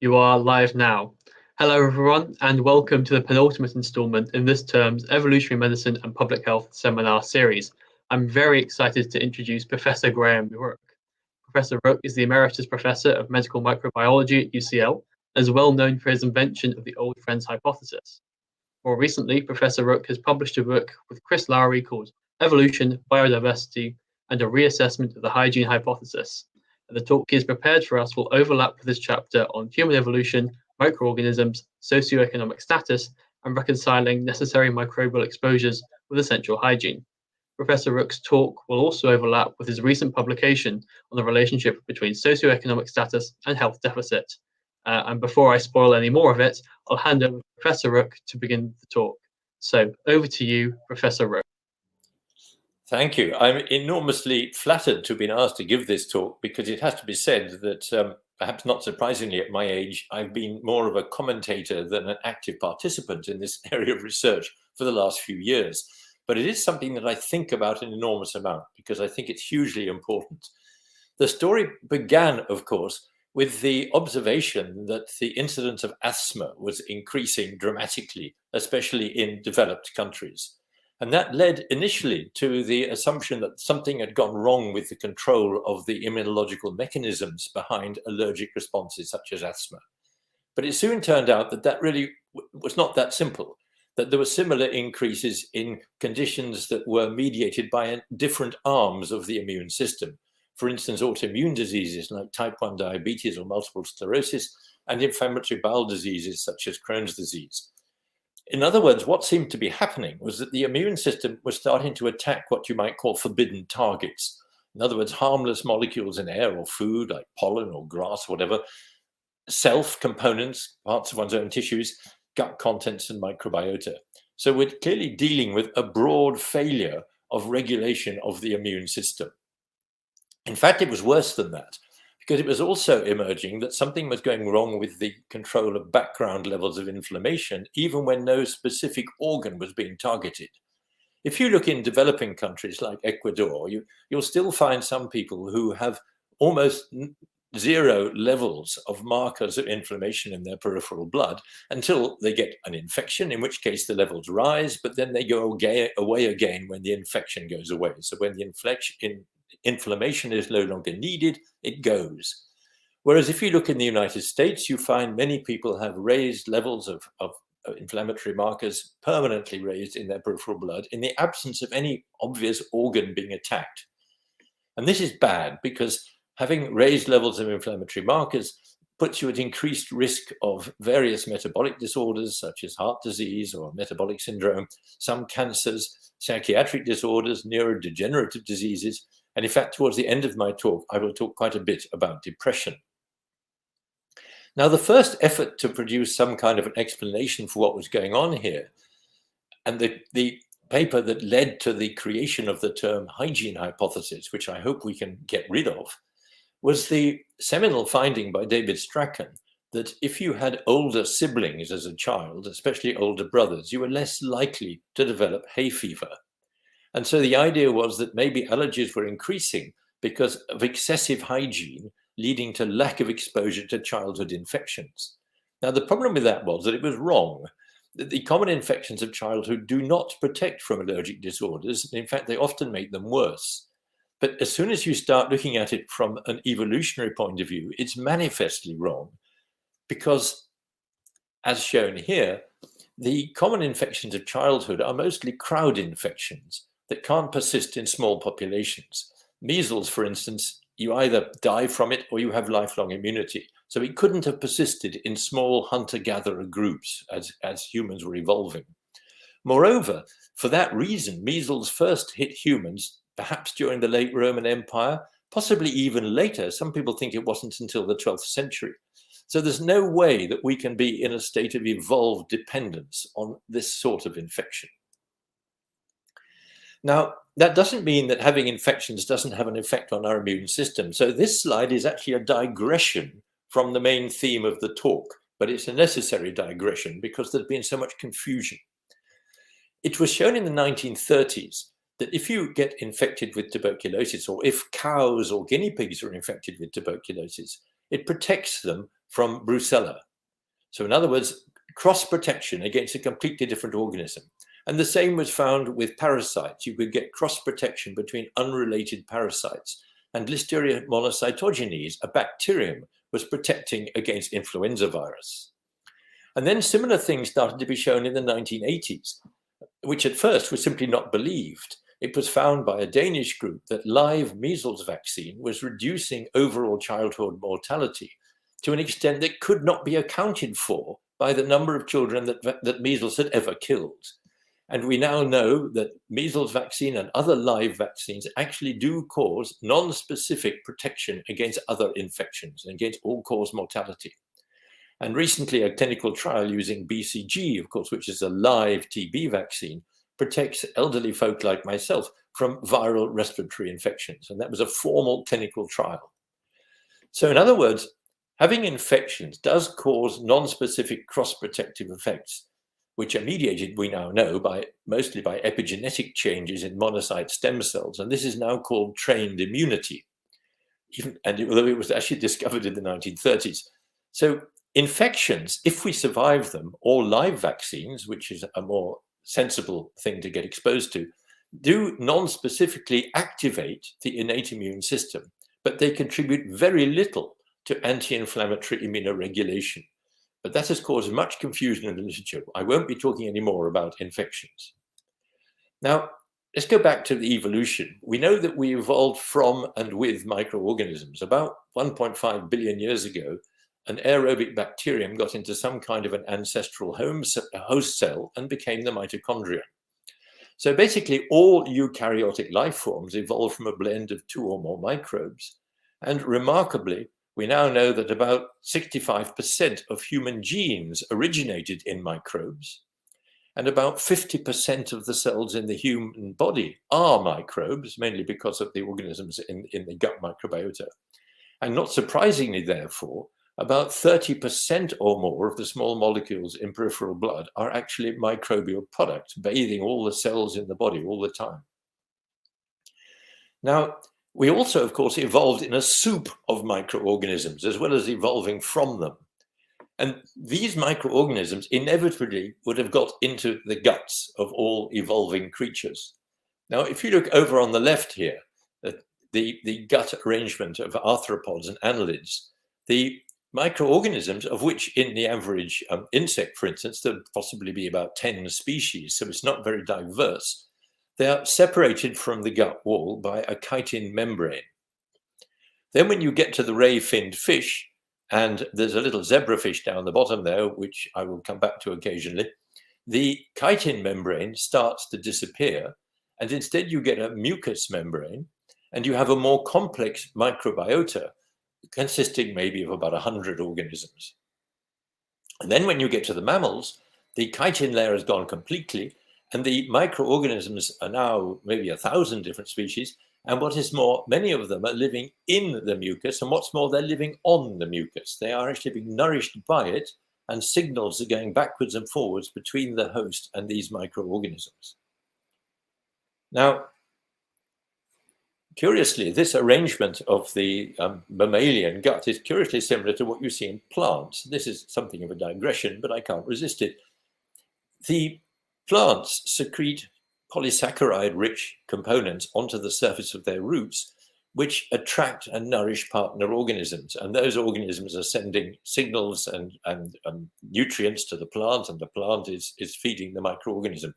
You are live now. Hello, everyone, and welcome to the penultimate installment in this term's Evolutionary Medicine and Public Health seminar series. I'm very excited to introduce Professor Graham Rook. Professor Rook is the Emeritus Professor of Medical Microbiology at UCL and is well known for his invention of the Old Friends hypothesis. More recently, Professor Rook has published a book with Chris Lowry called Evolution, Biodiversity, and a Reassessment of the Hygiene Hypothesis. The talk he has prepared for us will overlap with this chapter on human evolution, microorganisms, socioeconomic status, and reconciling necessary microbial exposures with essential hygiene. Professor Rook's talk will also overlap with his recent publication on the relationship between socioeconomic status and health deficit. And before I spoil any more of it, I'll hand over to Professor Rook to begin the talk. So over to you, Professor Rook. Thank you. I'm enormously flattered to have been asked to give this talk because it has to be said that, perhaps not surprisingly at my age, I've been more of a commentator than an active participant in this area of research for the last few years. But it is something that I think about an enormous amount because I think it's hugely important. The story began, of course, with the observation that the incidence of asthma was increasing dramatically, especially in developed countries. And that led initially to the assumption that something had gone wrong with the control of the immunological mechanisms behind allergic responses such as asthma. But it soon turned out that that really was not that simple, that there were similar increases in conditions that were mediated by different arms of the immune system. For instance, autoimmune diseases like type 1 diabetes or multiple sclerosis, and inflammatory bowel diseases such as Crohn's disease. In other words, what seemed to be happening was that the immune system was starting to attack what you might call forbidden targets. In other words, harmless molecules in air or food, like pollen or grass, whatever, self-components, parts of one's own tissues, gut contents, and microbiota. So we're clearly dealing with a broad failure of regulation of the immune system. In fact, it was worse than that, because it was also emerging that something was going wrong with the control of background levels of inflammation, even when no specific organ was being targeted. If you look in developing countries like Ecuador, you'll still find some people who have almost zero levels of markers of inflammation in their peripheral blood until they get an infection, in which case the levels rise, but then they go away again when the infection goes away. So when the inflammation is no longer needed, it goes. Whereas if you look in the United States, you find many people have raised levels of inflammatory markers permanently raised in their peripheral blood in the absence of any obvious organ being attacked. And this is bad because having raised levels of inflammatory markers puts you at increased risk of various metabolic disorders such as heart disease or metabolic syndrome, some cancers, psychiatric disorders, neurodegenerative diseases. And in fact, towards the end of my talk, I will talk quite a bit about depression. Now, the first effort to produce some kind of an explanation for what was going on here, and the paper that led to the creation of the term hygiene hypothesis, which I hope we can get rid of, was the seminal finding by David Strachan that if you had older siblings as a child, especially older brothers, you were less likely to develop hay fever. And so the idea was that maybe allergies were increasing because of excessive hygiene, leading to lack of exposure to childhood infections. Now, the problem with that was that it was wrong. The common infections of childhood do not protect from allergic disorders. In fact, they often make them worse. But as soon as you start looking at it from an evolutionary point of view, it's manifestly wrong because, as shown here, the common infections of childhood are mostly crowd infections that can't persist in small populations. Measles, for instance, you either die from it or you have lifelong immunity. So it couldn't have persisted in small hunter-gatherer groups as humans were evolving. Moreover, for that reason, measles first hit humans perhaps during the late Roman Empire, possibly even later. Some people think it wasn't until the 12th century. So there's no way that we can be in a state of evolved dependence on this sort of infection. Now, that doesn't mean that having infections doesn't have an effect on our immune system. So this slide is actually a digression from the main theme of the talk, but it's a necessary digression because there's been so much confusion. It was shown in the 1930s that if you get infected with tuberculosis, or if cows or guinea pigs are infected with tuberculosis, it protects them from Brucella. So in other words, cross-protection against a completely different organism. And the same was found with parasites. You could get cross-protection between unrelated parasites. And Listeria monocytogenes, a bacterium, was protecting against influenza virus. And then similar things started to be shown in the 1980s, which at first was simply not believed. It was found by a Danish group that live measles vaccine was reducing overall childhood mortality to an extent that could not be accounted for by the number of children that measles had ever killed. And we now know that measles vaccine and other live vaccines actually do cause non-specific protection against other infections and against all-cause mortality. And recently, a clinical trial using BCG, of course, which is a live TB vaccine, protects elderly folk like myself from viral respiratory infections. And that was a formal clinical trial. So in other words, having infections does cause non-specific cross-protective effects, which are mediated, we now know, mostly by epigenetic changes in monocyte stem cells. And this is now called trained immunity, although it was actually discovered in the 1930s. So infections, if we survive them, or live vaccines, which is a more sensible thing to get exposed to, do non-specifically activate the innate immune system, but they contribute very little to anti-inflammatory immunoregulation. But that has caused much confusion in the literature. I won't be talking anymore about infections. Now, let's go back to the evolution. We know that we evolved from and with microorganisms. About 1.5 billion years ago, an aerobic bacterium got into some kind of an ancestral host cell and became the mitochondria. So basically, all eukaryotic life forms evolved from a blend of 2 or more microbes. And remarkably, we now know that about 65% of human genes originated in microbes, and about 50% of the cells in the human body are microbes, mainly because of the organisms in the gut microbiota. And not surprisingly, therefore, about 30% or more of the small molecules in peripheral blood are actually microbial products, bathing all the cells in the body all the time. Now, we also, of course, evolved in a soup of microorganisms, as well as evolving from them. And these microorganisms inevitably would have got into the guts of all evolving creatures. Now, if you look over on the left here, the gut arrangement of arthropods and annelids, the microorganisms, of which in the average insect, for instance, there'd possibly be about 10 species, so it's not very diverse. They are separated from the gut wall by a chitin membrane. Then when you get to the ray-finned fish, and there's a little zebrafish down the bottom there, which I will come back to occasionally, the chitin membrane starts to disappear, and instead you get a mucous membrane, and you have a more complex microbiota consisting maybe of about 100 organisms. And then when you get to the mammals, the chitin layer has gone completely, and the microorganisms are now maybe 1,000 different species. And what is more, many of them are living in the mucus, and what's more, they're living on the mucus. They are actually being nourished by it, and signals are going backwards and forwards between the host and these microorganisms. Now, curiously, this arrangement of the mammalian gut is curiously similar to what you see in plants. This is something of a digression, but I can't resist it. The plants secrete polysaccharide-rich components onto the surface of their roots, which attract and nourish partner organisms. And those organisms are sending signals and nutrients to the plant, and the plant is feeding the microorganism,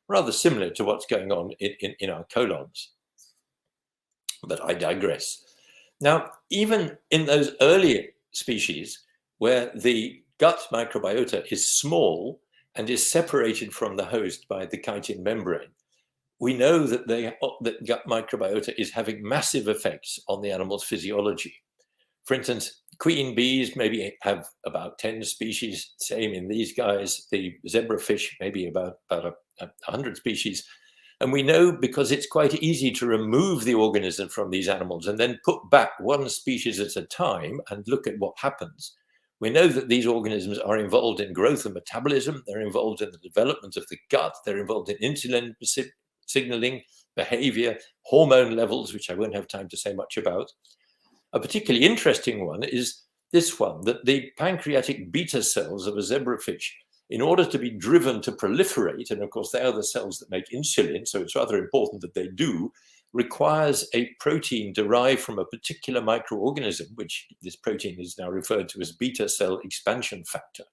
rather similar to what's going on in our colons. But I digress. Now, even in those early species where the gut microbiota is small and is separated from the host by the chitin membrane, we know that that gut microbiota is having massive effects on the animal's physiology. For instance, queen bees maybe have about 10 species, same in these guys. The zebrafish maybe about 100 species. And we know because it's quite easy to remove the organism from these animals and then put back one species at a time and look at what happens. We know that these organisms are involved in growth and metabolism. They're involved in the development of the gut. They're involved in insulin signaling, behavior, hormone levels, which I won't have time to say much about. A particularly interesting one is this one, that the pancreatic beta cells of a zebrafish, in order to be driven to proliferate, and of course they are the cells that make insulin, so it's rather important that they do, requires a protein derived from a particular microorganism, which this protein is now referred to as beta cell expansion factor.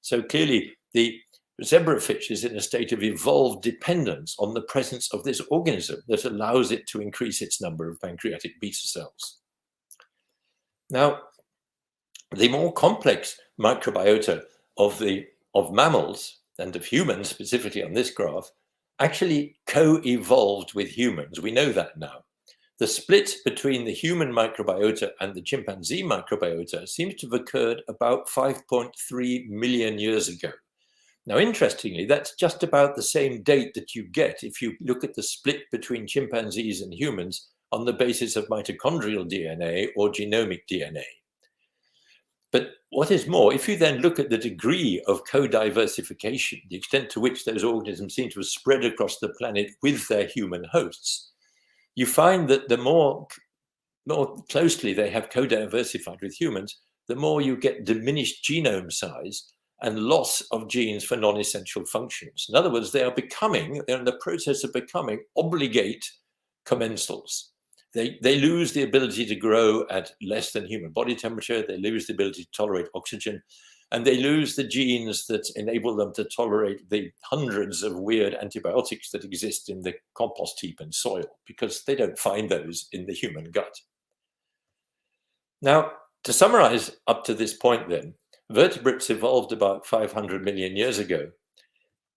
So clearly the zebrafish is in a state of evolved dependence on the presence of this organism that allows it to increase its number of pancreatic beta cells. Now, the more complex microbiota of mammals and of humans, specifically on this graph, actually co-evolved with humans. We know that now. The split between the human microbiota and the chimpanzee microbiota seems to have occurred about 5.3 million years ago. Now, interestingly, that's just about the same date that you get if you look at the split between chimpanzees and humans on the basis of mitochondrial DNA or genomic DNA. But what is more, if you then look at the degree of codiversification, the extent to which those organisms seem to have spread across the planet with their human hosts, you find that the more closely they have codiversified with humans, the more you get diminished genome size and loss of genes for non-essential functions. In other words, they're in the process of becoming obligate commensals. They lose the ability to grow at less than human body temperature. They lose the ability to tolerate oxygen, and they lose the genes that enable them to tolerate the hundreds of weird antibiotics that exist in the compost heap and soil, because they don't find those in the human gut. Now, to summarize up to this point then, vertebrates evolved about 500 million years ago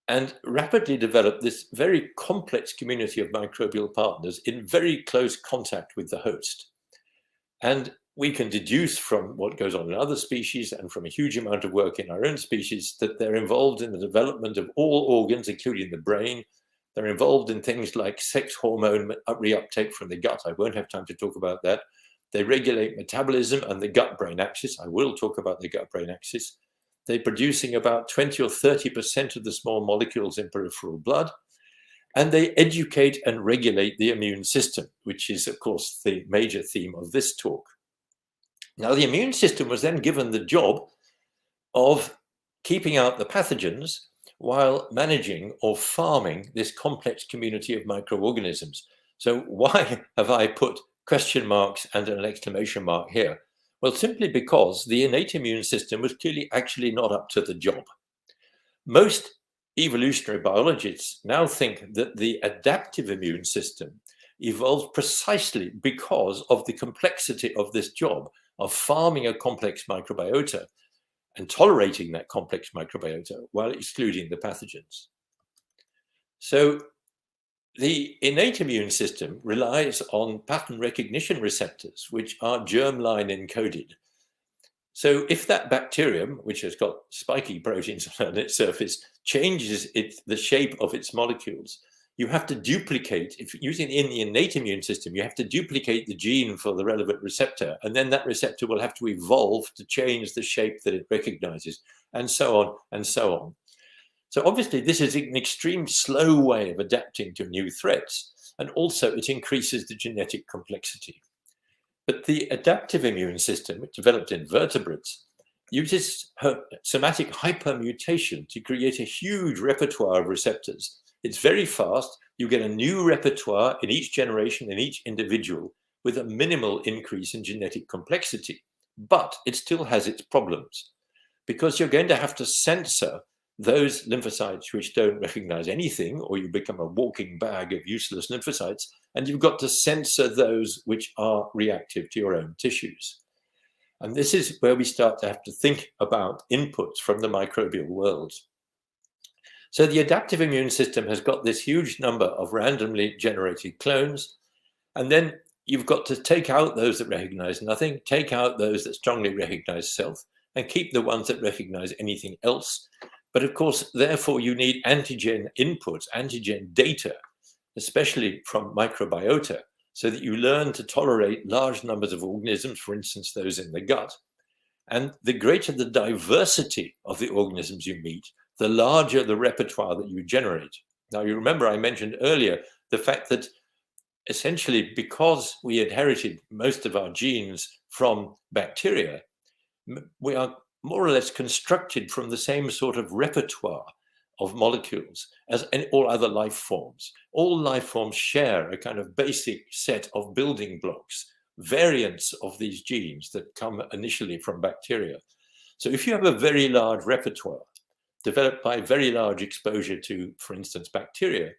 and rapidly developed this very complex community of microbial partners in very close contact with the host. And we can deduce from what goes on in other species and from a huge amount of work in our own species that they're involved in the development of all organs, including the brain. They're involved in things like sex hormone reuptake from the gut. I won't have time to talk about that. They regulate metabolism and the gut-brain axis. I will talk about the gut-brain axis. They're producing about 20 or 30% of the small molecules in peripheral blood. And they educate and regulate the immune system, which is, of course, the major theme of this talk. Now, the immune system was then given the job of keeping out the pathogens while managing or farming this complex community of microorganisms. So why have I put question marks and an exclamation mark here? Well, simply because the innate immune system was clearly actually not up to the job. Most evolutionary biologists now think that the adaptive immune system evolved precisely because of the complexity of this job of farming a complex microbiota and tolerating that complex microbiota while excluding the pathogens. So the innate immune system relies on pattern recognition receptors, which are germline encoded. So if that bacterium, which has got spiky proteins on its surface, changes the shape of its molecules, you have to duplicate, if using in the innate immune system, you have to duplicate the gene for the relevant receptor, and then that receptor will have to evolve to change the shape that it recognizes, and so on and so on. So obviously, this is an extreme slow way of adapting to new threats, and also it increases the genetic complexity. But the adaptive immune system, which developed in vertebrates, uses somatic hypermutation to create a huge repertoire of receptors. It's very fast. You get a new repertoire in each generation, in each individual, with a minimal increase in genetic complexity. But it still has its problems, because you're going to have to censor those lymphocytes which don't recognize anything, or you become a walking bag of useless lymphocytes, and you've got to censor those which are reactive to your own tissues. And this is where we start to have to think about inputs from the microbial world. So the adaptive immune system has got this huge number of randomly generated clones, and then you've got to take out those that recognize nothing, take out those that strongly recognize self, and keep the ones that recognize anything else. But of course, therefore, you need antigen inputs, antigen data, especially from microbiota, so that you learn to tolerate large numbers of organisms, for instance, those in the gut. And the greater the diversity of the organisms you meet, the larger the repertoire that you generate. Now, you remember I mentioned earlier the fact that essentially because we inherited most of our genes from bacteria, we are more or less constructed from the same sort of repertoire of molecules as in all other life forms. All life forms share a kind of basic set of building blocks, variants of these genes that come initially from bacteria. So if you have a very large repertoire developed by very large exposure to, for instance, bacteria,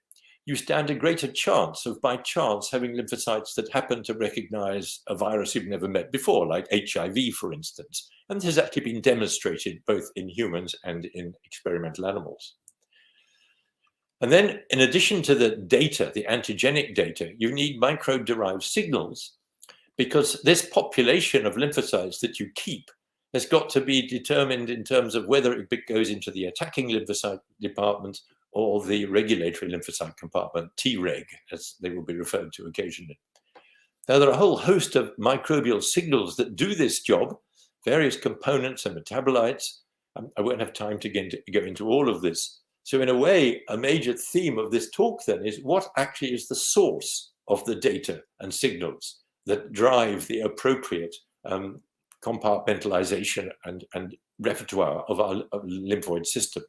you stand a greater chance of, by chance, having lymphocytes that happen to recognize a virus you've never met before, like HIV, for instance. And this has actually been demonstrated both in humans and in experimental animals. And then, in addition to the data, the antigenic data, you need micro-derived signals, because this population of lymphocytes that you keep has got to be determined in terms of whether it goes into the attacking lymphocyte department or the regulatory lymphocyte compartment, Treg, as they will be referred to occasionally. Now, there are a whole host of microbial signals that do this job, various components and metabolites. I won't have time to go into all of this. So in a way, a major theme of this talk then is what actually is the source of the data and signals that drive the appropriate compartmentalization and repertoire of our lymphoid system.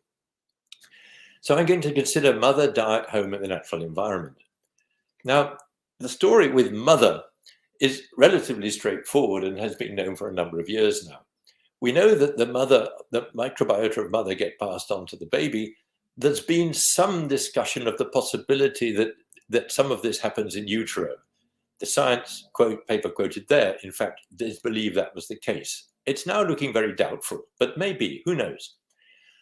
So I'm going to consider mother, diet, home, and the natural environment. Now, the story with mother is relatively straightforward and has been known for a number of years now. We know that the microbiota of mother get passed on to the baby. There's been some discussion of the possibility that some of this happens in utero. The Science paper quoted there, in fact, does believe that was the case. It's now looking very doubtful, but maybe, who knows?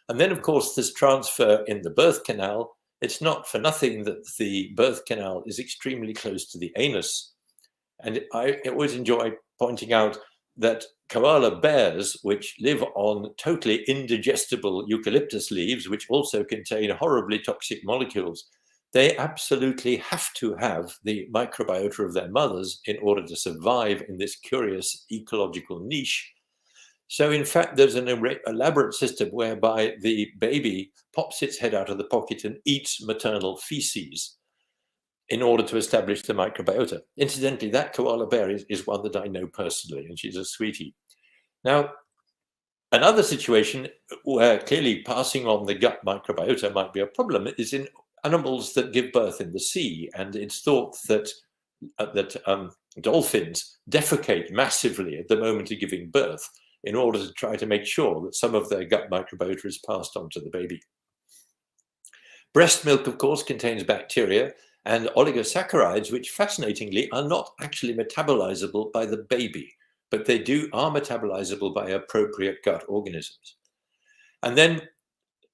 And then, of course, there's transfer in the birth canal. It's not for nothing that the birth canal is extremely close to the anus. And I always enjoy pointing out that koala bears, which live on totally indigestible eucalyptus leaves, which also contain horribly toxic molecules, they absolutely have to have the microbiota of their mothers in order to survive in this curious ecological niche. So in fact, there's an elaborate system whereby the baby pops its head out of the pocket and eats maternal feces in order to establish the microbiota. Incidentally, that koala bear is one that I know personally, and she's a sweetie. Now, another situation where clearly passing on the gut microbiota might be a problem is in animals that give birth in the sea. And it's thought that dolphins defecate massively at the moment of giving birth in order to try to make sure that some of their gut microbiota is passed on to the baby. Breast milk, of course, contains bacteria and oligosaccharides, which fascinatingly are not actually metabolizable by the baby, but they are metabolizable by appropriate gut organisms. And then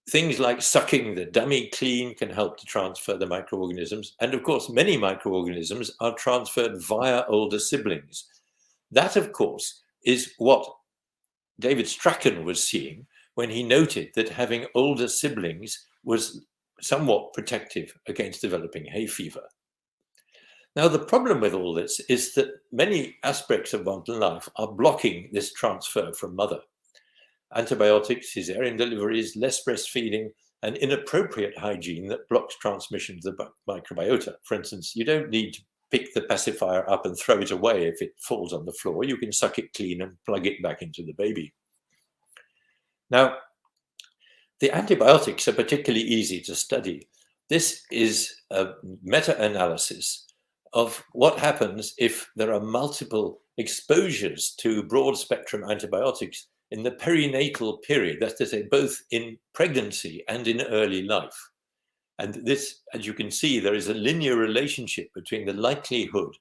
things like sucking the dummy clean can help to transfer the microorganisms. And of course, many microorganisms are transferred via older siblings. That, of course, is what David Strachan was seeing when he noted that having older siblings was somewhat protective against developing hay fever. Now, the problem with all this is that many aspects of modern life are blocking this transfer from mother. Antibiotics, cesarean deliveries, less breastfeeding, and inappropriate hygiene that blocks transmission to the microbiota. For instance, you don't need to pick the pacifier up and throw it away if it falls on the floor. You can suck it clean and plug it back into the baby. Now, the antibiotics are particularly easy to study. This is a meta-analysis of what happens if there are multiple exposures to broad-spectrum antibiotics in the perinatal period, that's to say, both in pregnancy and in early life. And this, as you can see, there is a linear relationship between the likelihood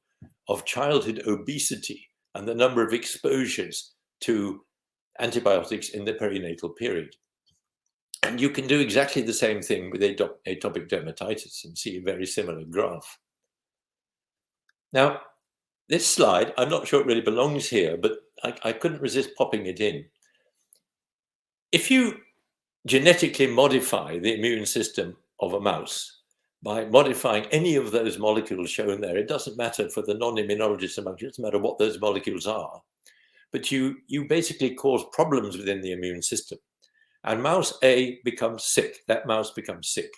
of childhood obesity and the number of exposures to antibiotics in the perinatal period. And you can do exactly the same thing with atopic dermatitis and see a very similar graph. Now, this slide, I'm not sure it really belongs here, but I couldn't resist popping it in. If you genetically modify the immune system of a mouse by modifying any of those molecules shown there, it doesn't matter for the non-immunologists among you, it doesn't matter what those molecules are, but you basically cause problems within the immune system. And mouse A becomes sick, that mouse becomes sick.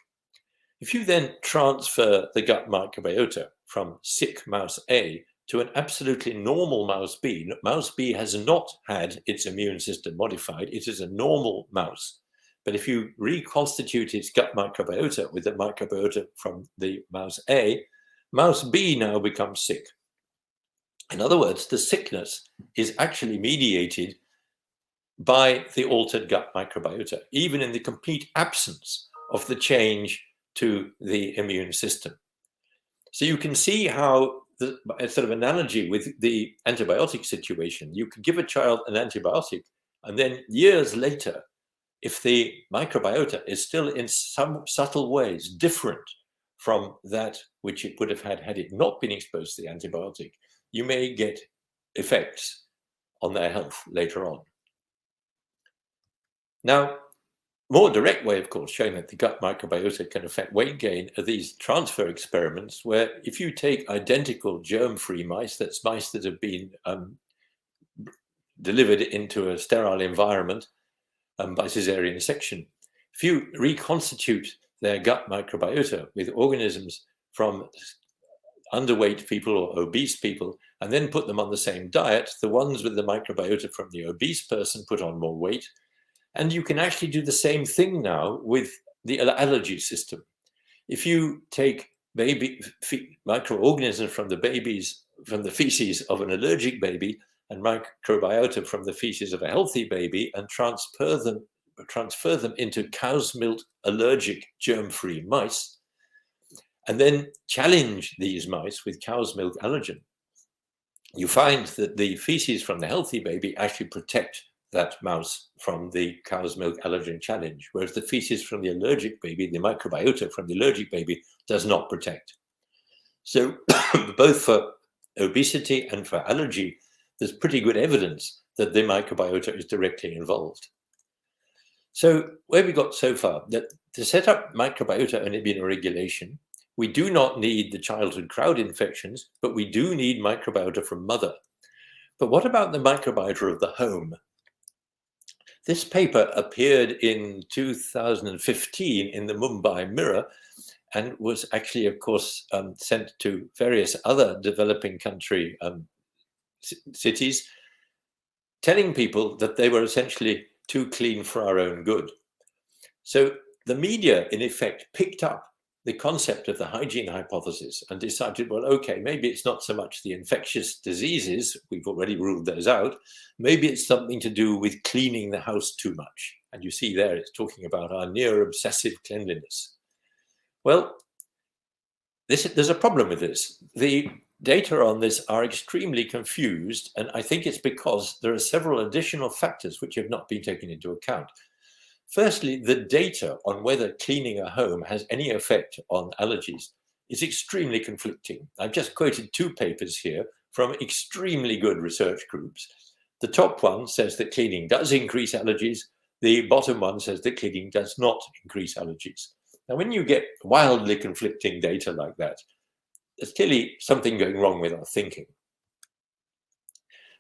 If you then transfer the gut microbiota from sick mouse A to an absolutely normal mouse B. Mouse B has not had its immune system modified. It is a normal mouse. But if you reconstitute its gut microbiota with the microbiota from the mouse A, mouse B now becomes sick. In other words, the sickness is actually mediated by the altered gut microbiota, even in the complete absence of the change to the immune system. So you can see how a sort of analogy with the antibiotic situation, you could give a child an antibiotic, and then years later, if the microbiota is still in some subtle ways different from that which it would have had it not been exposed to the antibiotic, you may get effects on their health later on. Now, more direct way, of course, showing that the gut microbiota can affect weight gain are these transfer experiments, where if you take identical germ-free mice, that's mice that have been delivered into a sterile environment by cesarean section, if you reconstitute their gut microbiota with organisms from underweight people or obese people, and then put them on the same diet, the ones with the microbiota from the obese person put on more weight. And you can actually do the same thing now with the allergy system. If you take microorganisms from the feces of an allergic baby and microbiota from the feces of a healthy baby and transfer them into cow's milk allergic germ-free mice, and then challenge these mice with cow's milk allergen, you find that the feces from the healthy baby actually protect that mouse from the cow's milk allergen challenge, whereas the feces from the allergic baby, the microbiota from the allergic baby, does not protect. So both for obesity and for allergy, there's pretty good evidence that the microbiota is directly involved. So where we got so far, that to set up microbiota and immunoregulation, we do not need the childhood crowd infections, but we do need microbiota from mother. But what about the microbiota of the home? This paper appeared in 2015 in the Mumbai Mirror and was actually, of course, sent to various other developing country cities, telling people that they were essentially too clean for our own good. So the media, in effect, picked up the concept of the hygiene hypothesis and decided, well, okay, maybe it's not so much the infectious diseases, we've already ruled those out, maybe it's something to do with cleaning the house too much. And you see there, it's talking about our near obsessive cleanliness. Well, there's a problem with this. The data on this are extremely confused, and I think it's because there are several additional factors which have not been taken into account. Firstly, the data on whether cleaning a home has any effect on allergies is extremely conflicting. I've just quoted two papers here from extremely good research groups. The top one says that cleaning does increase allergies. The bottom one says that cleaning does not increase allergies. Now, when you get wildly conflicting data like that, there's clearly something going wrong with our thinking.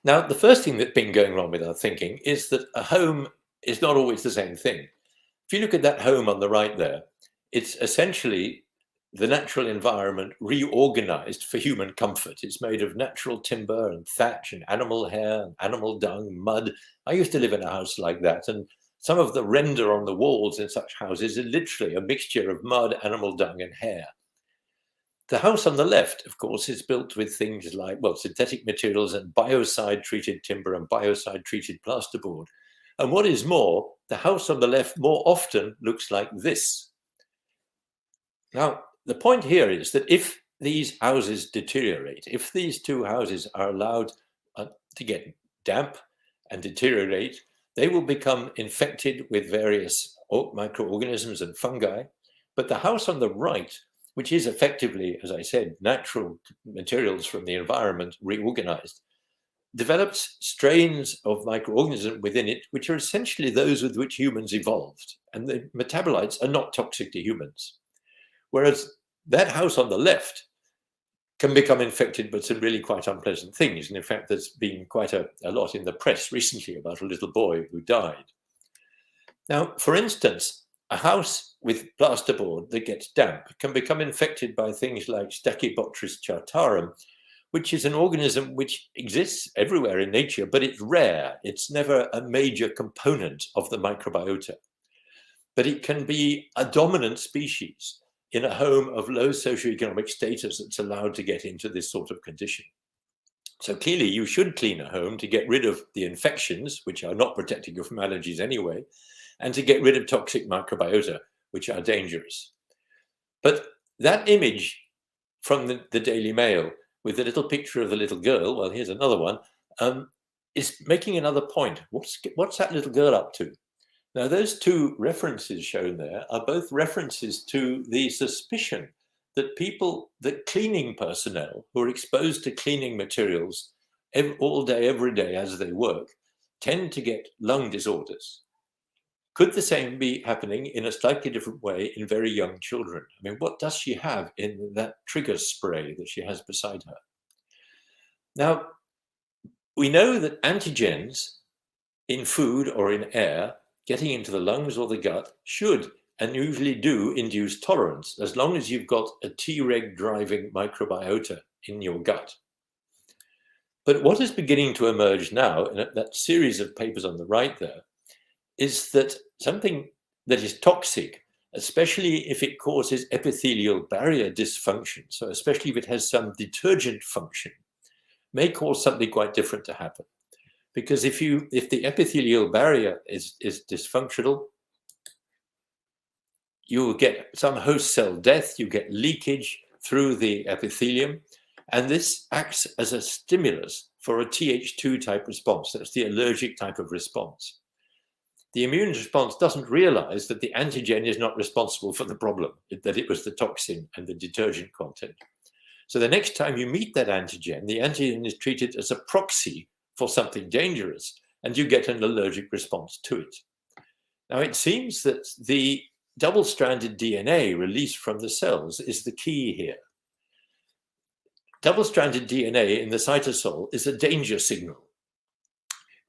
Now, the first thing that's been going wrong with our thinking is that a home is not always the same thing. If you look at that home on the right there, it's essentially the natural environment reorganized for human comfort. It's made of natural timber and thatch and animal hair and animal dung, mud. I used to live in a house like that, and some of the render on the walls in such houses is literally a mixture of mud, animal dung, and hair. The house on the left, of course, is built with things like, well, synthetic materials and biocide-treated timber and biocide-treated plasterboard. And what is more, the house on the left more often looks like this. Now, the point here is that if these houses deteriorate, if these two houses are allowed to get damp and deteriorate, they will become infected with various microorganisms and fungi. But the house on the right, which is effectively, as I said, natural materials from the environment reorganized, develops strains of microorganisms within it, which are essentially those with which humans evolved. And the metabolites are not toxic to humans. Whereas that house on the left can become infected with some really quite unpleasant things. And in fact, there's been quite a lot in the press recently about a little boy who died. Now, for instance, a house with plasterboard that gets damp can become infected by things like Stachybotrys chartarum, which is an organism which exists everywhere in nature, but it's rare. It's never a major component of the microbiota. But it can be a dominant species in a home of low socioeconomic status that's allowed to get into this sort of condition. So clearly you should clean a home to get rid of the infections, which are not protecting you from allergies anyway, and to get rid of toxic microbiota, which are dangerous. But that image from the Daily Mail with the little picture of the little girl, well, here's another one, is making another point. What's that little girl up to? Now, those two references shown there are both references to the suspicion that cleaning personnel who are exposed to cleaning materials all day, every day as they work, tend to get lung disorders. Could the same be happening in a slightly different way in very young children? I mean, what does she have in that trigger spray that she has beside her? Now, we know that antigens in food or in air getting into the lungs or the gut should and usually do induce tolerance, as long as you've got a Treg driving microbiota in your gut. But what is beginning to emerge now, in that series of papers on the right there, is that something that is toxic, especially if it causes epithelial barrier dysfunction, so especially if it has some detergent function, may cause something quite different to happen. Because if the epithelial barrier is dysfunctional, you will get some host cell death, you get leakage through the epithelium, and this acts as a stimulus for a Th2 type response. That's the allergic type of response. The immune response doesn't realize that the antigen is not responsible for the problem, that it was the toxin and the detergent content. So the next time you meet that antigen, the antigen is treated as a proxy for something dangerous, and you get an allergic response to it. Now, it seems that the double-stranded DNA released from the cells is the key here. Double-stranded DNA in the cytosol is a danger signal.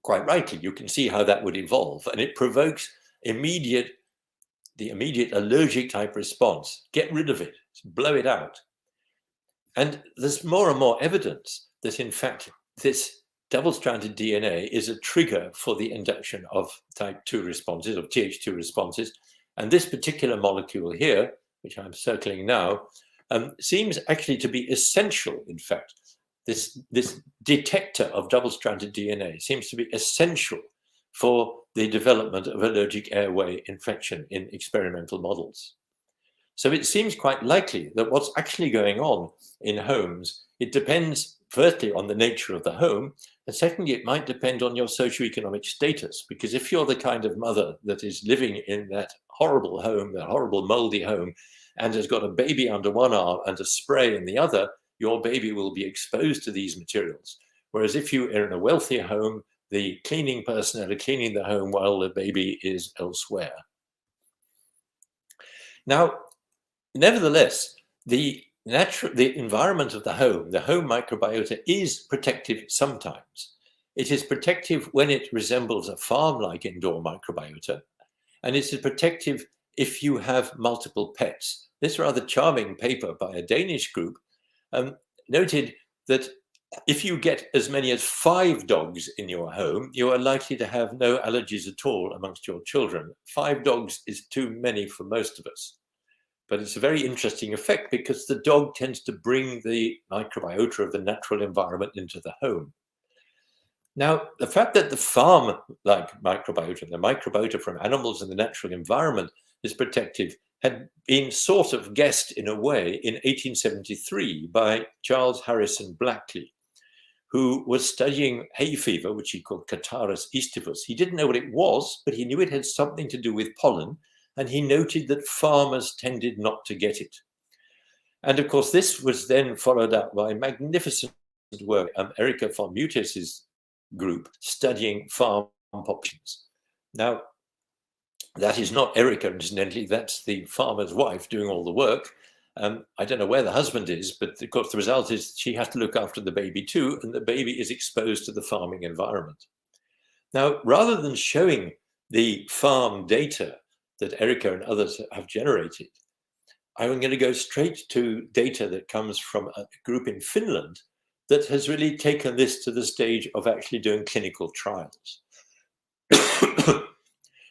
Quite rightly, you can see how that would evolve, and it provokes the immediate allergic type response. Get rid of it, blow it out. And there's more and more evidence that, in fact, this double-stranded DNA is a trigger for the induction of type 2 responses, or Th2 responses. And this particular molecule here, which I'm circling now, seems actually to be essential, in fact. This detector of double-stranded DNA seems to be essential for the development of allergic airway infection in experimental models. So it seems quite likely that what's actually going on in homes, it depends firstly on the nature of the home, and secondly, it might depend on your socioeconomic status, because if you're the kind of mother that is living in that horrible home, that horrible moldy home, and has got a baby under one arm and a spray in the other, your baby will be exposed to these materials. Whereas if you are in a wealthier home, the cleaning personnel are cleaning the home while the baby is elsewhere. Now, nevertheless, the environment of the home microbiota is protective sometimes. It is protective when it resembles a farm-like indoor microbiota, and it is protective if you have multiple pets. This rather charming paper by a Danish group noted that if you get as many as 5 dogs in your home, you are likely to have no allergies at all amongst your children. 5 dogs is too many for most of us. But it's a very interesting effect because the dog tends to bring the microbiota of the natural environment into the home. Now, the fact that the farm-like microbiota, the microbiota from animals in the natural environment, is protective had been sort of guessed in a way in 1873 by Charles Harrison Blackley, who was studying hay fever, which he called Catarrhus aestivus. He didn't know what it was, but he knew it had something to do with pollen, and he noted that farmers tended not to get it. And of course, this was then followed up by magnificent work, Erika von Mutes's group studying farm populations. Now, that is not Erika, incidentally, that's the farmer's wife doing all the work. I don't know where the husband is, but of course the result is she has to look after the baby too, and the baby is exposed to the farming environment. Now, rather than showing the farm data that Erika and others have generated, I'm going to go straight to data that comes from a group in Finland that has really taken this to the stage of actually doing clinical trials.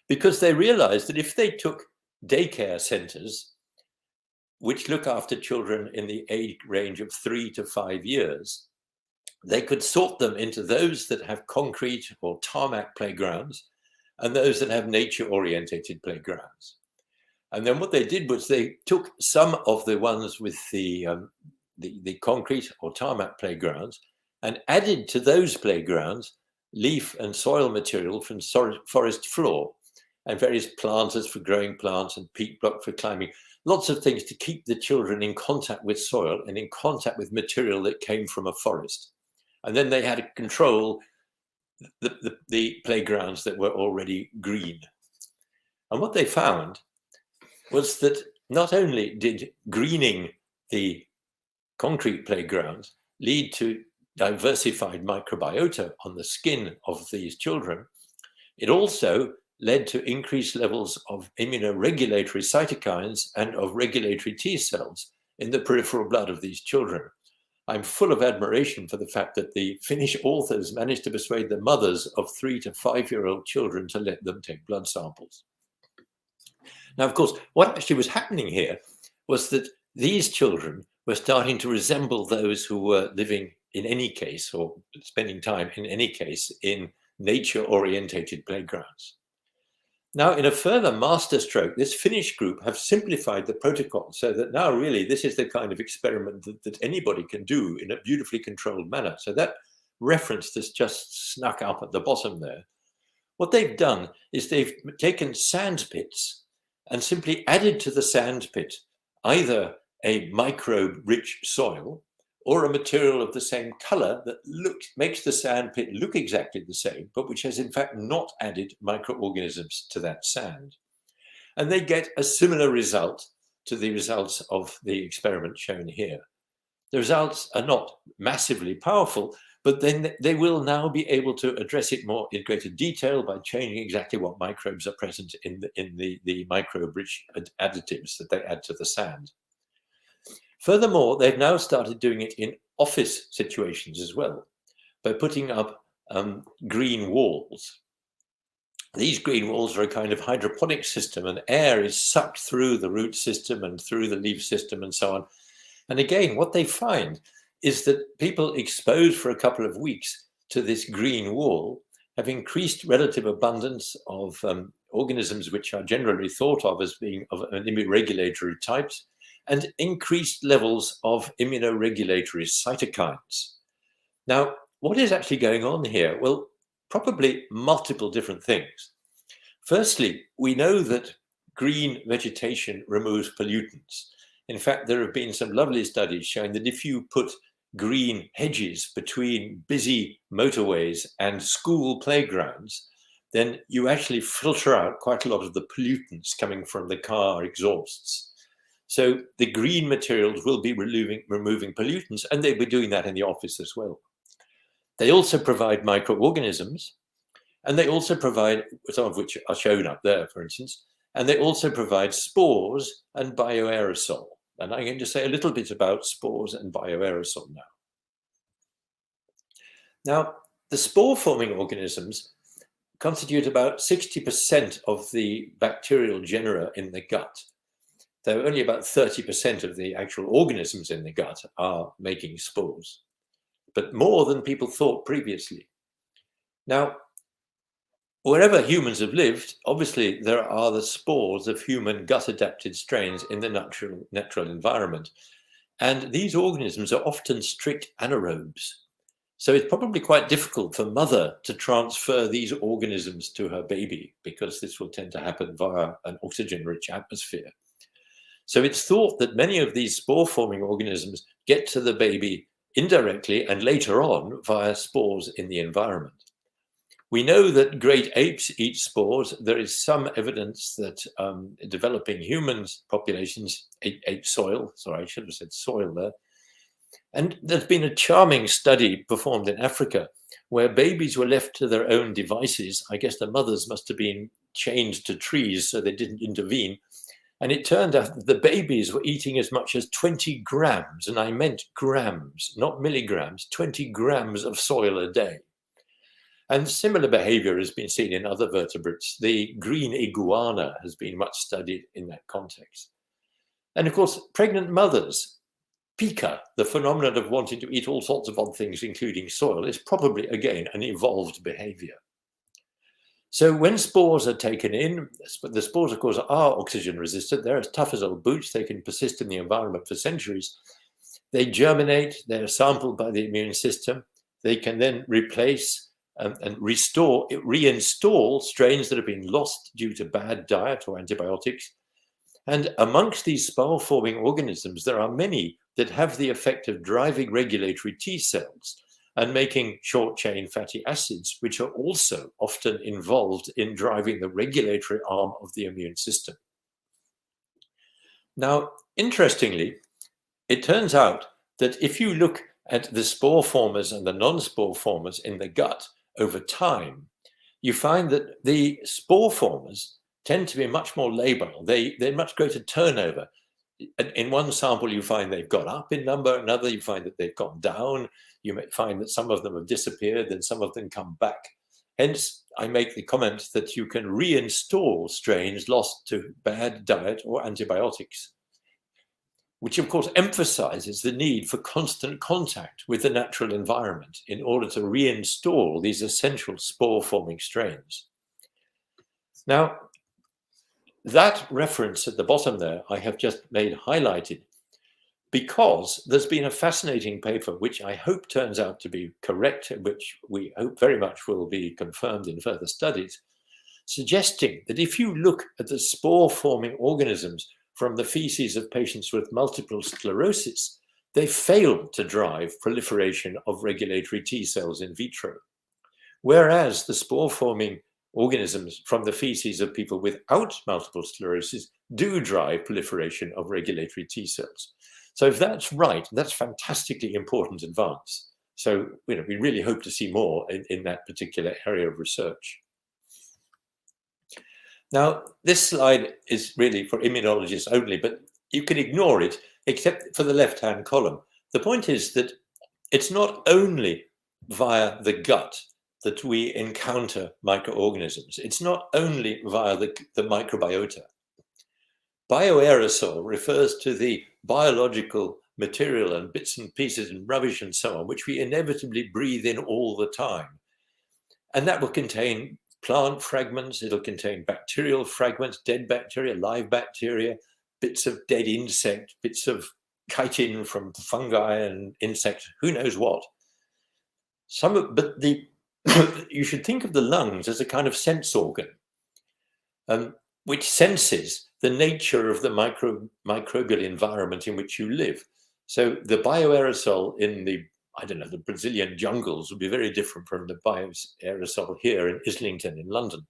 Because they realized that if they took daycare centers, which look after children in the age range of 3 to 5 years, they could sort them into those that have concrete or tarmac playgrounds and those that have nature-orientated playgrounds. And then what they did was they took some of the ones with the concrete or tarmac playgrounds and added to those playgrounds leaf and soil material from forest floor and various planters for growing plants and peat block for climbing, lots of things to keep the children in contact with soil and in contact with material that came from a forest. And then they had to control the playgrounds that were already green. And what they found was that not only did greening the concrete playgrounds lead to diversified microbiota on the skin of these children, it also led to increased levels of immunoregulatory cytokines and of regulatory T cells in the peripheral blood of these children. I'm full of admiration for the fact that the Finnish authors managed to persuade the mothers of 3 to 5-year-old children to let them take blood samples. Now, of course, what actually was happening here was that these children were starting to resemble those who were living in any case or spending time in any case in nature-orientated playgrounds. Now, in a further masterstroke, this Finnish group have simplified the protocol so that now really this is the kind of experiment that anybody can do in a beautifully controlled manner. So that reference that's just snuck up at the bottom there, what they've done is they've taken sand pits and simply added to the sand pit either a microbe-rich soil or a material of the same color that makes the sand pit look exactly the same, but which has in fact not added microorganisms to that sand. And they get a similar result to the results of the experiment shown here. The results are not massively powerful, but then they will now be able to address it more in greater detail by changing exactly what microbes are present in the microbe-rich additives that they add to the sand. Furthermore, they've now started doing it in office situations as well by putting up green walls. These green walls are a kind of hydroponic system, and air is sucked through the root system and through the leaf system and so on. And again, what they find is that people exposed for a couple of weeks to this green wall have increased relative abundance of organisms which are generally thought of as being of an immunoregulatory type, and increased levels of immunoregulatory cytokines. Now, what is actually going on here? Well, probably multiple different things. Firstly, we know that green vegetation removes pollutants. In fact, there have been some lovely studies showing that if you put green hedges between busy motorways and school playgrounds, then you actually filter out quite a lot of the pollutants coming from the car exhausts. So the green materials will be removing pollutants, and they'll be doing that in the office as well. They also provide microorganisms, and they also provide, some of which are shown up there, for instance, and they also provide spores and bioaerosol. And I'm going to say a little bit about spores and bioaerosol now. Now, the spore-forming organisms constitute about 60% of the bacterial genera in the gut. Though only about 30% of the actual organisms in the gut are making spores, but more than people thought previously. Now, wherever humans have lived, obviously there are the spores of human gut-adapted strains in the natural environment. And these organisms are often strict anaerobes. So it's probably quite difficult for mother to transfer these organisms to her baby, because this will tend to happen via an oxygen-rich atmosphere. So it's thought that many of these spore-forming organisms get to the baby indirectly and later on via spores in the environment. We know that great apes eat spores. There is some evidence that developing humans populations ate soil. Sorry, I should have said soil there. And there's been a charming study performed in Africa where babies were left to their own devices. I guess the mothers must have been chained to trees so they didn't intervene. And it turned out that the babies were eating as much as 20 grams, and I meant grams, not milligrams, 20 grams of soil a day. And similar behavior has been seen in other vertebrates. The green iguana has been much studied in that context. And of course, pregnant mothers, pica, the phenomenon of wanting to eat all sorts of odd things, including soil, is probably, again, an evolved behavior. So when spores are taken in, the spores, of course, are oxygen resistant. They're as tough as old boots. They can persist in the environment for centuries. They germinate. They're sampled by the immune system. They can then replace and reinstall strains that have been lost due to bad diet or antibiotics. And amongst these spore-forming organisms, there are many that have the effect of driving regulatory T cells and making short-chain fatty acids, which are also often involved in driving the regulatory arm of the immune system. Now, interestingly, it turns out that if you look at the spore formers and the non-spore formers in the gut over time, you find that the spore formers tend to be much more labile. They're much greater turnover. In one sample, you find they've gone up in number. Another, you find that they've gone down. You may find that some of them have disappeared, then some of them come back. Hence, I make the comment that you can reinstall strains lost to bad diet or antibiotics, which of course emphasizes the need for constant contact with the natural environment in order to reinstall these essential spore-forming strains. Now, that reference at the bottom there, I have just made highlighted because there's been a fascinating paper, which I hope turns out to be correct, which we hope very much will be confirmed in further studies, suggesting that if you look at the spore-forming organisms from the feces of patients with multiple sclerosis, they fail to drive proliferation of regulatory T cells in vitro. Whereas the spore-forming organisms from the feces of people without multiple sclerosis do drive proliferation of regulatory T cells. So if that's right, that's fantastically important advance. So we really hope to see more in that particular area of research. Now, this slide is really for immunologists only, but you can ignore it except for the left-hand column. The point is that it's not only via the gut that we encounter microorganisms. It's not only via the microbiota. Bioaerosol refers to the biological material and bits and pieces and rubbish and so on, which we inevitably breathe in all the time. And that will contain plant fragments, it'll contain bacterial fragments, dead bacteria, live bacteria, bits of dead insect, bits of chitin from fungi and insects, who knows what. You should think of the lungs as a kind of sense organ, which senses the nature of the microbial environment in which you live. So the bioaerosol in the Brazilian jungles would be very different from the bioaerosol here in Islington in London.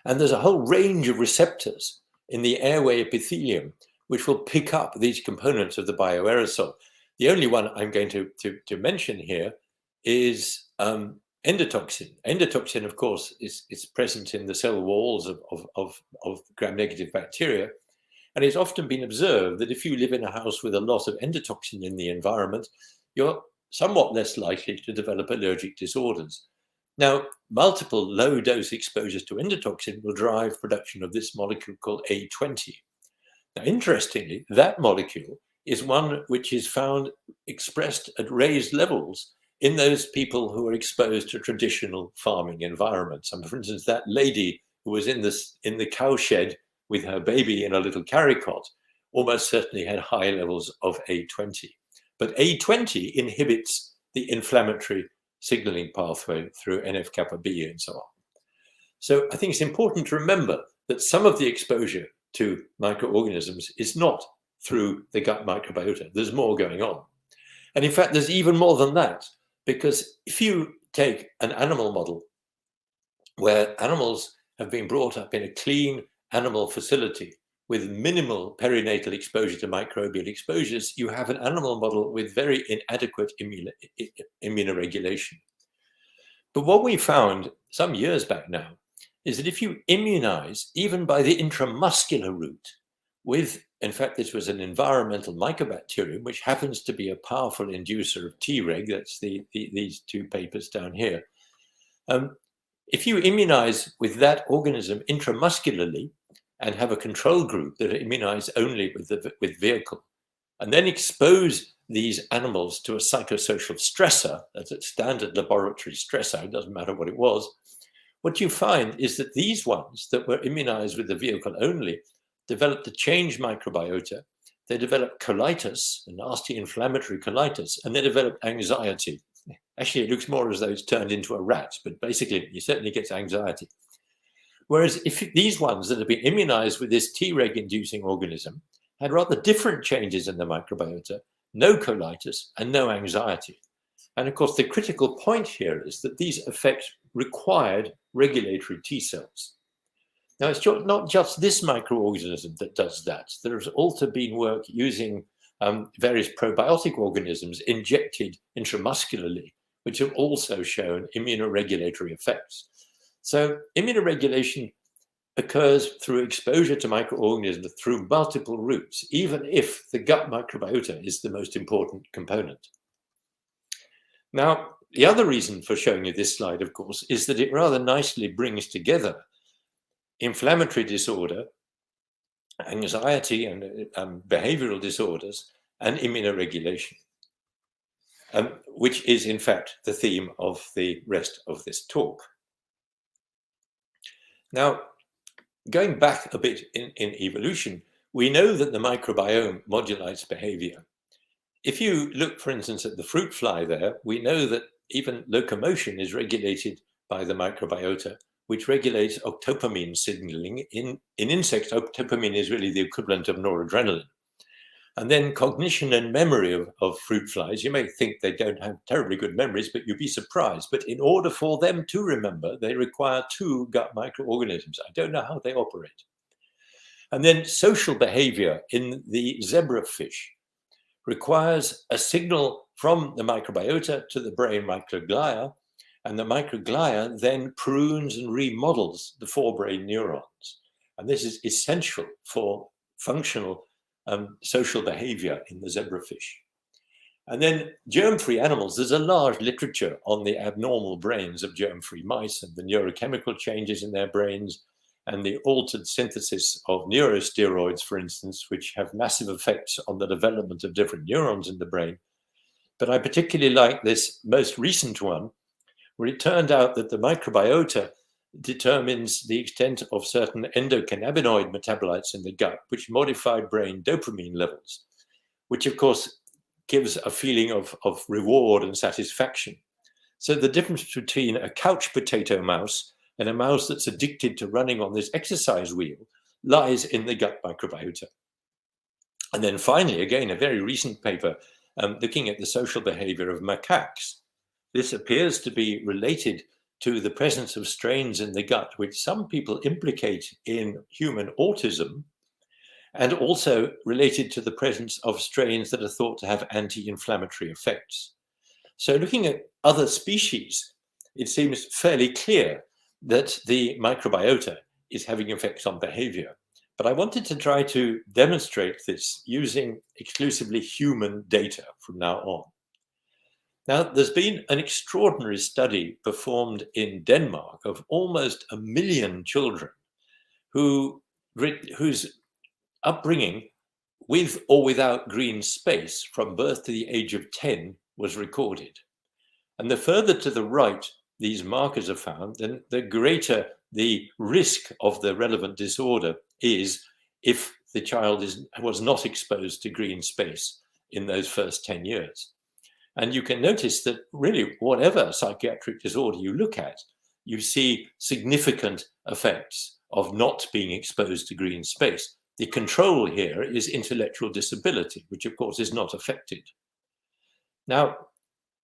And there's a whole range of receptors in the airway epithelium which will pick up these components of the bioaerosol. The only one I'm going to mention here is endotoxin. Endotoxin, of course, is present in the cell walls of gram-negative bacteria. And it's often been observed that if you live in a house with a lot of endotoxin in the environment, you're somewhat less likely to develop allergic disorders. Now, multiple low-dose exposures to endotoxin will drive production of this molecule called A20. Now, interestingly, that molecule is one which is found expressed at raised levels in those people who are exposed to traditional farming environments. And for instance, that lady who was in the cow shed with her baby in a little carry-cot almost certainly had high levels of A20. But A20 inhibits the inflammatory signaling pathway through NF-kappa B and so on. So I think it's important to remember that some of the exposure to microorganisms is not through the gut microbiota. There's more going on. And in fact, there's even more than that, because if you take an animal model where animals have been brought up in a clean animal facility with minimal perinatal exposure to microbial exposures, you have an animal model with very inadequate immunoregulation. But what we found some years back now is that if you immunize, even by the intramuscular route, with, in fact, this was an environmental mycobacterium, which happens to be a powerful inducer of Treg, that's these two papers down here. If you immunize with that organism intramuscularly and have a control group that are immunized only with vehicle, and then expose these animals to a psychosocial stressor, that's a standard laboratory stressor, it doesn't matter what it was, what you find is that these ones that were immunized with the vehicle only developed a changed microbiota, they developed colitis, a nasty inflammatory colitis, and they developed anxiety. Actually, it looks more as though it's turned into a rat, but basically, he certainly gets anxiety. Whereas if these ones that have been immunized with this Treg-inducing organism had rather different changes in the microbiota, no colitis and no anxiety. And of course, the critical point here is that these effects required regulatory T cells. Now, it's not just this microorganism that does that. There's also been work using various probiotic organisms injected intramuscularly, which have also shown immunoregulatory effects. So immunoregulation occurs through exposure to microorganisms through multiple routes, even if the gut microbiota is the most important component. Now, the other reason for showing you this slide, of course, is that it rather nicely brings together inflammatory disorder, anxiety and behavioral disorders, and immunoregulation, which is in fact the theme of the rest of this talk. Now, going back a bit in evolution, we know that the microbiome modulates behavior. If you look, for instance, at the fruit fly there, we know that even locomotion is regulated by the microbiota, which regulates octopamine signaling. In insects, octopamine is really the equivalent of noradrenaline. And then cognition and memory of fruit flies, you may think they don't have terribly good memories, but you'd be surprised. But in order for them to remember, they require 2 gut microorganisms. I don't know how they operate. And then social behavior in the zebrafish requires a signal from the microbiota to the brain microglia, and the microglia then prunes and remodels the forebrain neurons. And this is essential for functional social behavior in the zebrafish. And then germ-free animals, there's a large literature on the abnormal brains of germ-free mice and the neurochemical changes in their brains and the altered synthesis of neurosteroids, for instance, which have massive effects on the development of different neurons in the brain. But I particularly like this most recent one, where it turned out that the microbiota determines the extent of certain endocannabinoid metabolites in the gut, which modify brain dopamine levels, which of course gives a feeling of reward and satisfaction. So the difference between a couch potato mouse and a mouse that's addicted to running on this exercise wheel lies in the gut microbiota. And then finally, again, a very recent paper looking at the social behavior of macaques. This appears to be related to the presence of strains in the gut, which some people implicate in human autism, and also related to the presence of strains that are thought to have anti-inflammatory effects. So looking at other species, it seems fairly clear that the microbiota is having effects on behavior. But I wanted to try to demonstrate this using exclusively human data from now on. Now, there's been an extraordinary study performed in Denmark of almost 1 million children whose upbringing with or without green space from birth to the age of 10 was recorded. And the further to the right these markers are found, then the greater the risk of the relevant disorder is if the child was not exposed to green space in those first 10 years. And you can notice that really whatever psychiatric disorder you look at, you see significant effects of not being exposed to green space. The control here is intellectual disability, which of course is not affected. Now,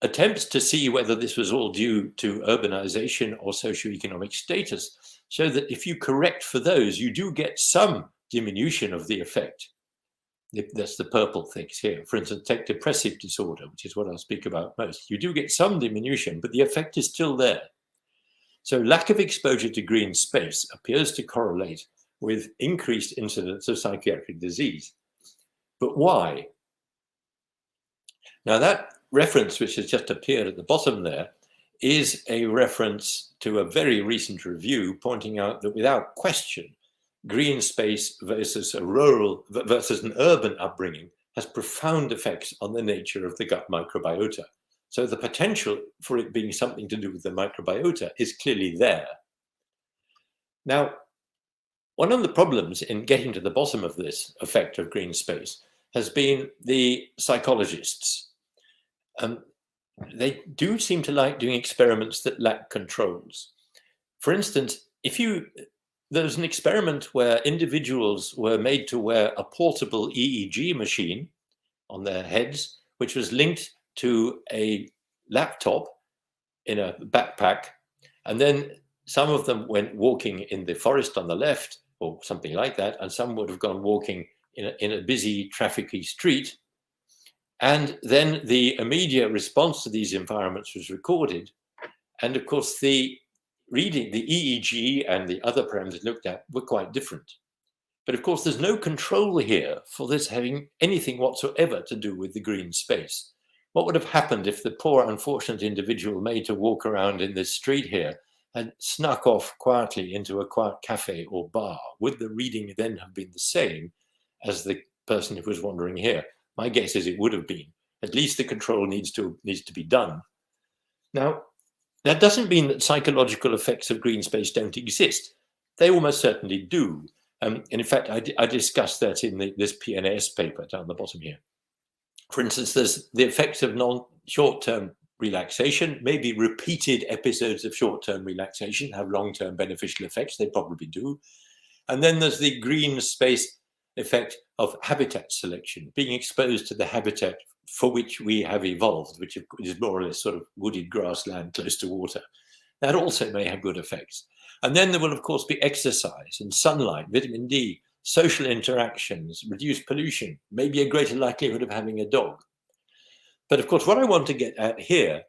attempts to see whether this was all due to urbanization or socioeconomic status show that if you correct for those, you do get some diminution of the effect. That's the purple things here. For instance, take depressive disorder, which is what I'll speak about most. You do get some diminution, but the effect is still there. So lack of exposure to green space appears to correlate with increased incidence of psychiatric disease. But why? Now that reference, which has just appeared at the bottom there, is a reference to a very recent review pointing out that without question, green space versus a rural versus an urban upbringing has profound effects on the nature of the gut microbiota. So the potential for it being something to do with the microbiota is clearly there. Now, one of the problems in getting to the bottom of this effect of green space has been the psychologists. They do seem to like doing experiments that lack controls. For instance, there's an experiment where individuals were made to wear a portable EEG machine on their heads, which was linked to a laptop in a backpack. And then some of them went walking in the forest on the left or something like that. And some would have gone walking in a busy, trafficy street. And then the immediate response to these environments was recorded. And of course, the EEG and the other parameters looked at were quite different. But of course, there's no control here for this having anything whatsoever to do with the green space. What would have happened if the poor, unfortunate individual made to walk around in this street here had snuck off quietly into a quiet cafe or bar? Would the reading then have been the same as the person who was wandering here? My guess is it would have been. At least the control needs to be done. Now, that doesn't mean that psychological effects of green space don't exist. They almost certainly do. And in fact, I discussed that in this PNAS paper down the bottom here. For instance, there's the effects of short-term relaxation. Maybe repeated episodes of short-term relaxation have long-term beneficial effects. They probably do. And then there's the green space effect of habitat selection, being exposed to the habitat for which we have evolved, which is more or less sort of wooded grassland close to water. That also may have good effects. And then there will, of course, be exercise and sunlight, vitamin D, social interactions, reduced pollution, maybe a greater likelihood of having a dog. But of course, what I want to get at here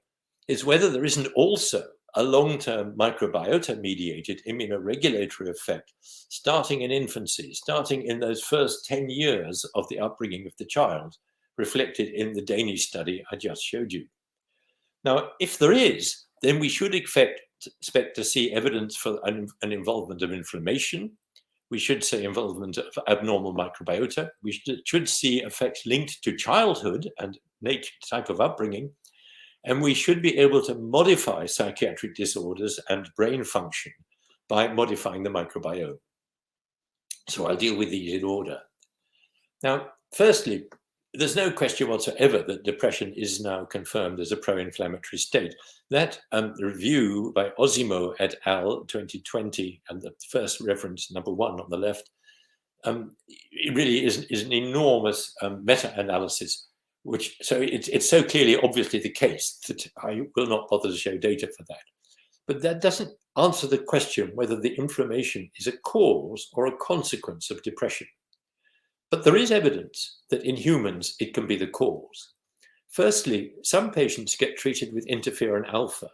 is whether there isn't also a long-term microbiota-mediated immunoregulatory effect starting in infancy, starting in those first 10 years of the upbringing of the child, reflected in the Danish study I just showed you. Now, if there is, then we should expect to see evidence for an involvement of inflammation. We should see involvement of abnormal microbiota. We should see effects linked to childhood and type of upbringing. And we should be able to modify psychiatric disorders and brain function by modifying the microbiome. So I'll deal with these in order. Now, firstly, there's no question whatsoever that depression is now confirmed as a pro-inflammatory state. That review by Osimo et al. 2020, and the first reference, number 1 on the left, it really is an enormous meta-analysis, so it's so clearly obviously the case that I will not bother to show data for that. But that doesn't answer the question whether the inflammation is a cause or a consequence of depression. But there is evidence that in humans, it can be the cause. Firstly, some patients get treated with interferon alpha,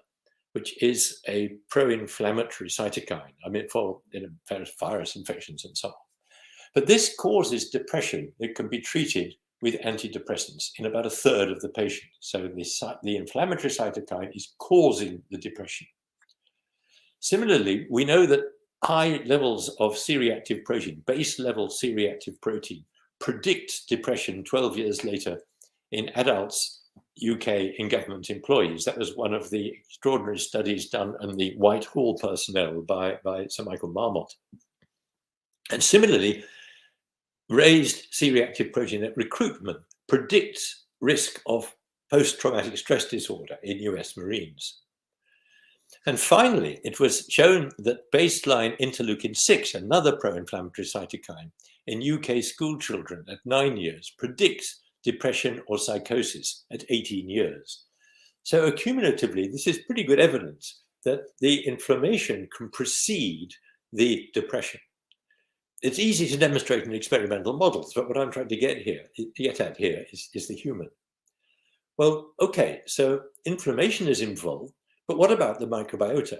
which is a pro-inflammatory cytokine, for virus infections and so on. But this causes depression that can be treated with antidepressants in about a third of the patients. So the inflammatory cytokine is causing the depression. Similarly, we know that high levels of C-reactive protein, base level C-reactive protein, predict depression 12 years later in adults, UK, in government employees. That was one of the extraordinary studies done on the Whitehall personnel by Sir Michael Marmot. And similarly, raised C-reactive protein at recruitment predicts risk of post-traumatic stress disorder in US Marines. And finally, it was shown that baseline interleukin-6, another pro-inflammatory cytokine, in UK school children at 9 years predicts depression or psychosis at 18 years. So accumulatively, this is pretty good evidence that the inflammation can precede the depression. It's easy to demonstrate in experimental models, but what I'm trying to get at here is the human. Well, okay, so inflammation is involved, but what about the microbiota?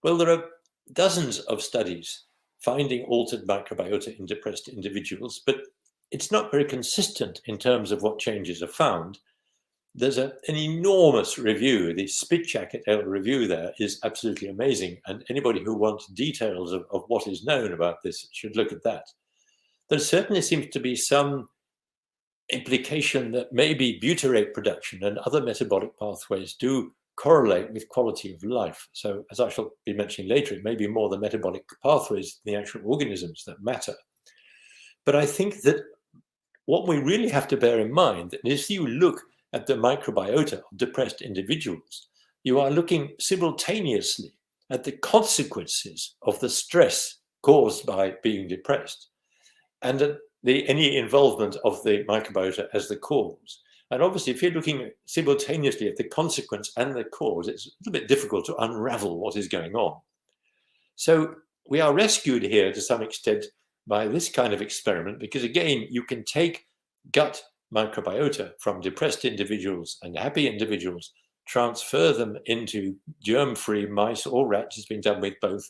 Well, there are dozens of studies finding altered microbiota in depressed individuals, but it's not very consistent in terms of what changes are found. There's an enormous review. The Spitchak et al. Review there is absolutely amazing. And anybody who wants details of what is known about this should look at that. There certainly seems to be some implication that maybe butyrate production and other metabolic pathways do correlate with quality of life. So as I shall be mentioning later, it may be more the metabolic pathways than the actual organisms that matter. But I think that what we really have to bear in mind that if you look at the microbiota of depressed individuals, you are looking simultaneously at the consequences of the stress caused by being depressed and at any involvement of the microbiota as the cause. And obviously, if you're looking simultaneously at the consequence and the cause, it's a little bit difficult to unravel what is going on. So we are rescued here to some extent by this kind of experiment, because again, you can take gut microbiota from depressed individuals and happy individuals, transfer them into germ-free mice or rats, it's been done with both,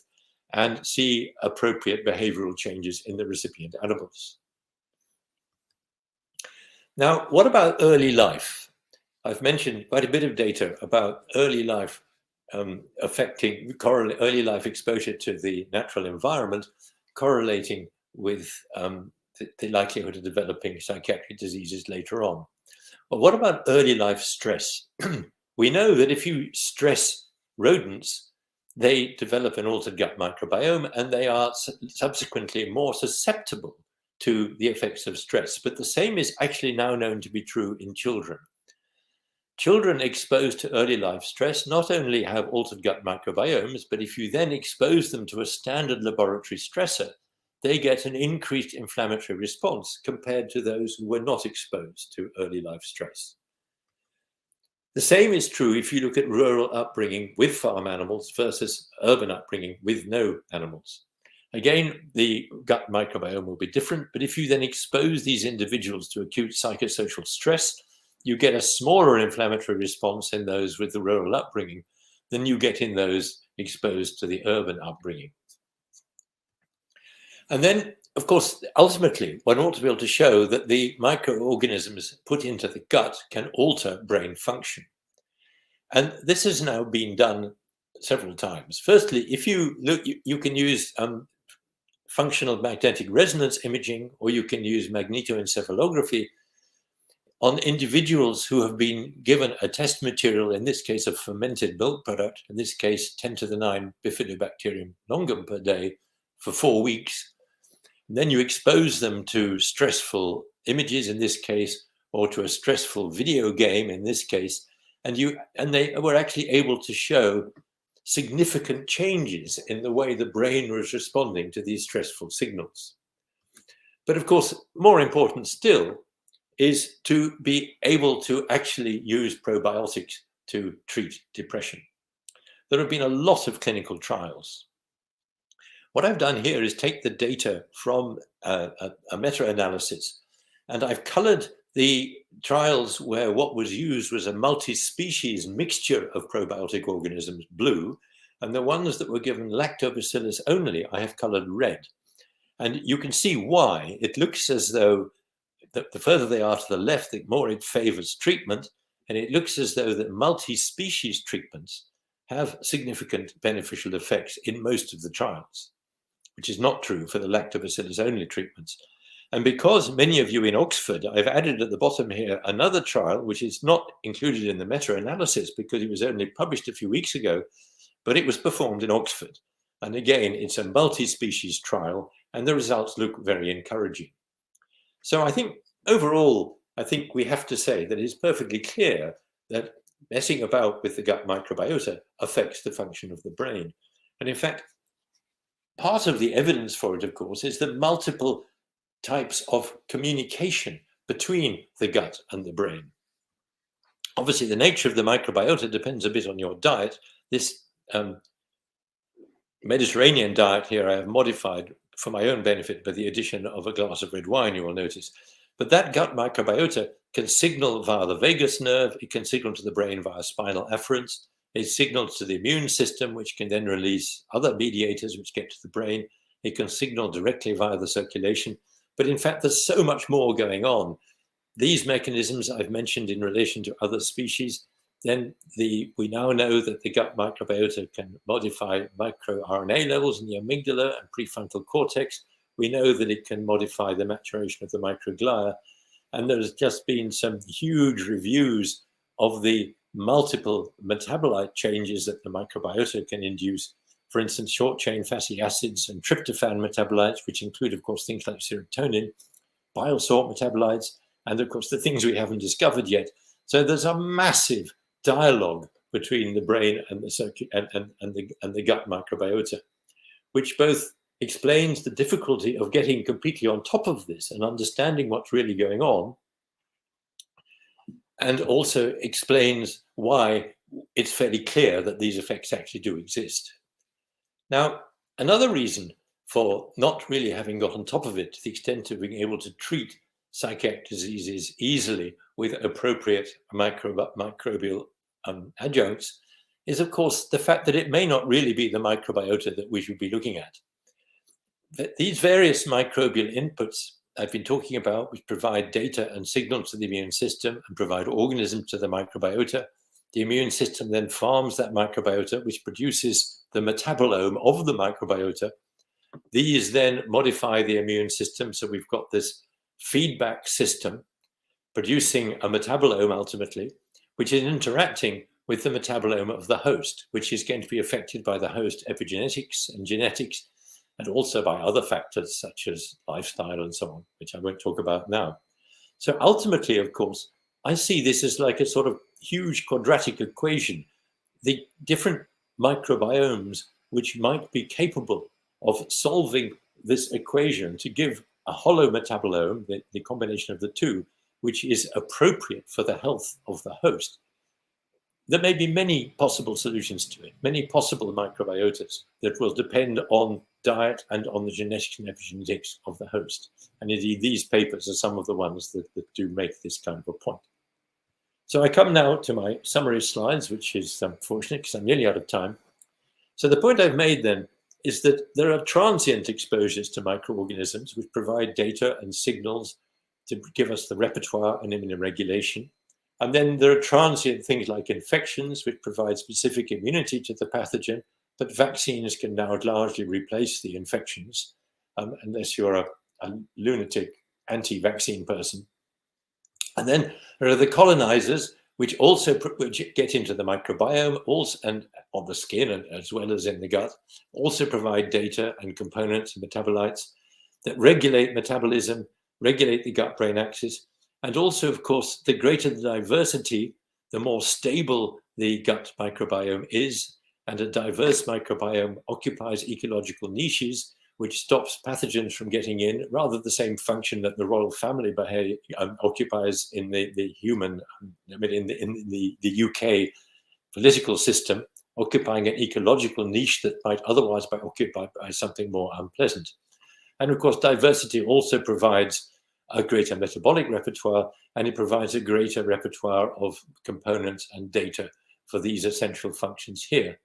and see appropriate behavioral changes in the recipient animals. Now, what about early life? I've mentioned quite a bit of data about early life affecting early life exposure to the natural environment, correlating with the likelihood of developing psychiatric diseases later on. But what about early life stress? We know that if you stress rodents, they develop an altered gut microbiome and they are subsequently more susceptible to the effects of stress. But the same is actually now known to be true in children. Children exposed to early life stress not only have altered gut microbiomes, but if you then expose them to a standard laboratory stressor, they get an increased inflammatory response compared to those who were not exposed to early life stress. The same is true if you look at rural upbringing with farm animals versus urban upbringing with no animals. Again, the gut microbiome will be different, but if you then expose these individuals to acute psychosocial stress, you get a smaller inflammatory response in those with the rural upbringing than you get in those exposed to the urban upbringing. And then, of course, ultimately, one ought to be able to show that the microorganisms put into the gut can alter brain function. And this has now been done several times. Firstly, if you look, you can use functional magnetic resonance imaging, or you can use magnetoencephalography on individuals who have been given a test material, in this case a fermented milk product, in this case 10 to the 9 bifidobacterium longum per day for 4 weeks. And then you expose them to stressful images in this case, or to a stressful video game in this case, and they were actually able to show significant changes in the way the brain was responding to these stressful signals. But of course, more important still is to be able to actually use probiotics to treat depression. There have been a lot of clinical trials. What I've done here is take the data from a meta-analysis, and I've colored the trials where what was used was a multi-species mixture of probiotic organisms blue, and the ones that were given lactobacillus only, I have colored red. And you can see why. It looks as though the further they are to the left, the more it favors treatment, and it looks as though that multi-species treatments have significant beneficial effects in most of the trials, which is not true for the lactobacillus only treatments. And because many of you in Oxford, I've added at the bottom here another trial, which is not included in the meta-analysis because it was only published a few weeks ago, but it was performed in Oxford. And again, it's a multi-species trial, and the results look very encouraging. So I think overall, I think we have to say that it's perfectly clear that messing about with the gut microbiota affects the function of the brain. And in fact, part of the evidence for it, of course, is the multiple types of communication between the gut and the brain. Obviously, the nature of the microbiota depends a bit on your diet. This Mediterranean diet here I have modified for my own benefit by the addition of a glass of red wine, you will notice. But that gut microbiota can signal via the vagus nerve, it can signal to the brain via spinal afferents, It signals to the immune system, which can then release other mediators which get to the brain. It can signal directly via the circulation. But in fact, there's so much more going on. These mechanisms I've mentioned in relation to other species. Then we now know that the gut microbiota can modify microRNA levels in the amygdala and prefrontal cortex. We know that it can modify the maturation of the microglia. And there's just been some huge reviews of the multiple metabolite changes that the microbiota can induce. For instance, short-chain fatty acids and tryptophan metabolites, which include, of course, things like serotonin, bile salt metabolites, and of course, the things we haven't discovered yet. So there's a massive dialogue between the brain and the gut microbiota, which both explains the difficulty of getting completely on top of this and understanding what's really going on, and also explains why it's fairly clear that these effects actually do exist. Now, another reason for not really having got on top of it to the extent of being able to treat psychiatric diseases easily with appropriate microbial adjuncts is, of course, the fact that it may not really be the microbiota that we should be looking at. That these various microbial inputs I've been talking about, which provide data and signals to the immune system and provide organisms to the microbiota, the immune system then farms that microbiota, which produces the metabolome of the microbiota. These then modify the immune system. So we've got this feedback system producing a metabolome ultimately, which is interacting with the metabolome of the host, which is going to be affected by the host epigenetics and genetics, and also by other factors such as lifestyle and so on, which I won't talk about now. So ultimately, of course, I see this as like a sort of huge quadratic equation. The different microbiomes which might be capable of solving this equation to give a hollow metabolome, the combination of the two, which is appropriate for the health of the host. There may be many possible solutions to it, many possible microbiotas that will depend on diet and on the genetics and epigenetics of the host. And indeed, these papers are some of the ones that do make this kind of a point. So I come now to my summary slides, which is unfortunate because I'm nearly out of time. So the point I've made then is that there are transient exposures to microorganisms which provide data and signals to give us the repertoire and immunoregulation. And then there are transient things like infections, which provide specific immunity to the pathogen, but vaccines can now largely replace the infections, unless you're a lunatic anti-vaccine person. And then there are the colonizers, which also get into the microbiome also, and on the skin as well as in the gut, also provide data and components and metabolites that regulate metabolism, regulate the gut-brain axis. And also, of course, the greater the diversity, the more stable the gut microbiome is. And a diverse microbiome occupies ecological niches, which stops pathogens from getting in, rather the same function that the royal family occupies in the human, in the UK political system, occupying an ecological niche that might otherwise be occupied by something more unpleasant. And of course, diversity also provides a greater metabolic repertoire, and it provides a greater repertoire of components and data for these essential functions here.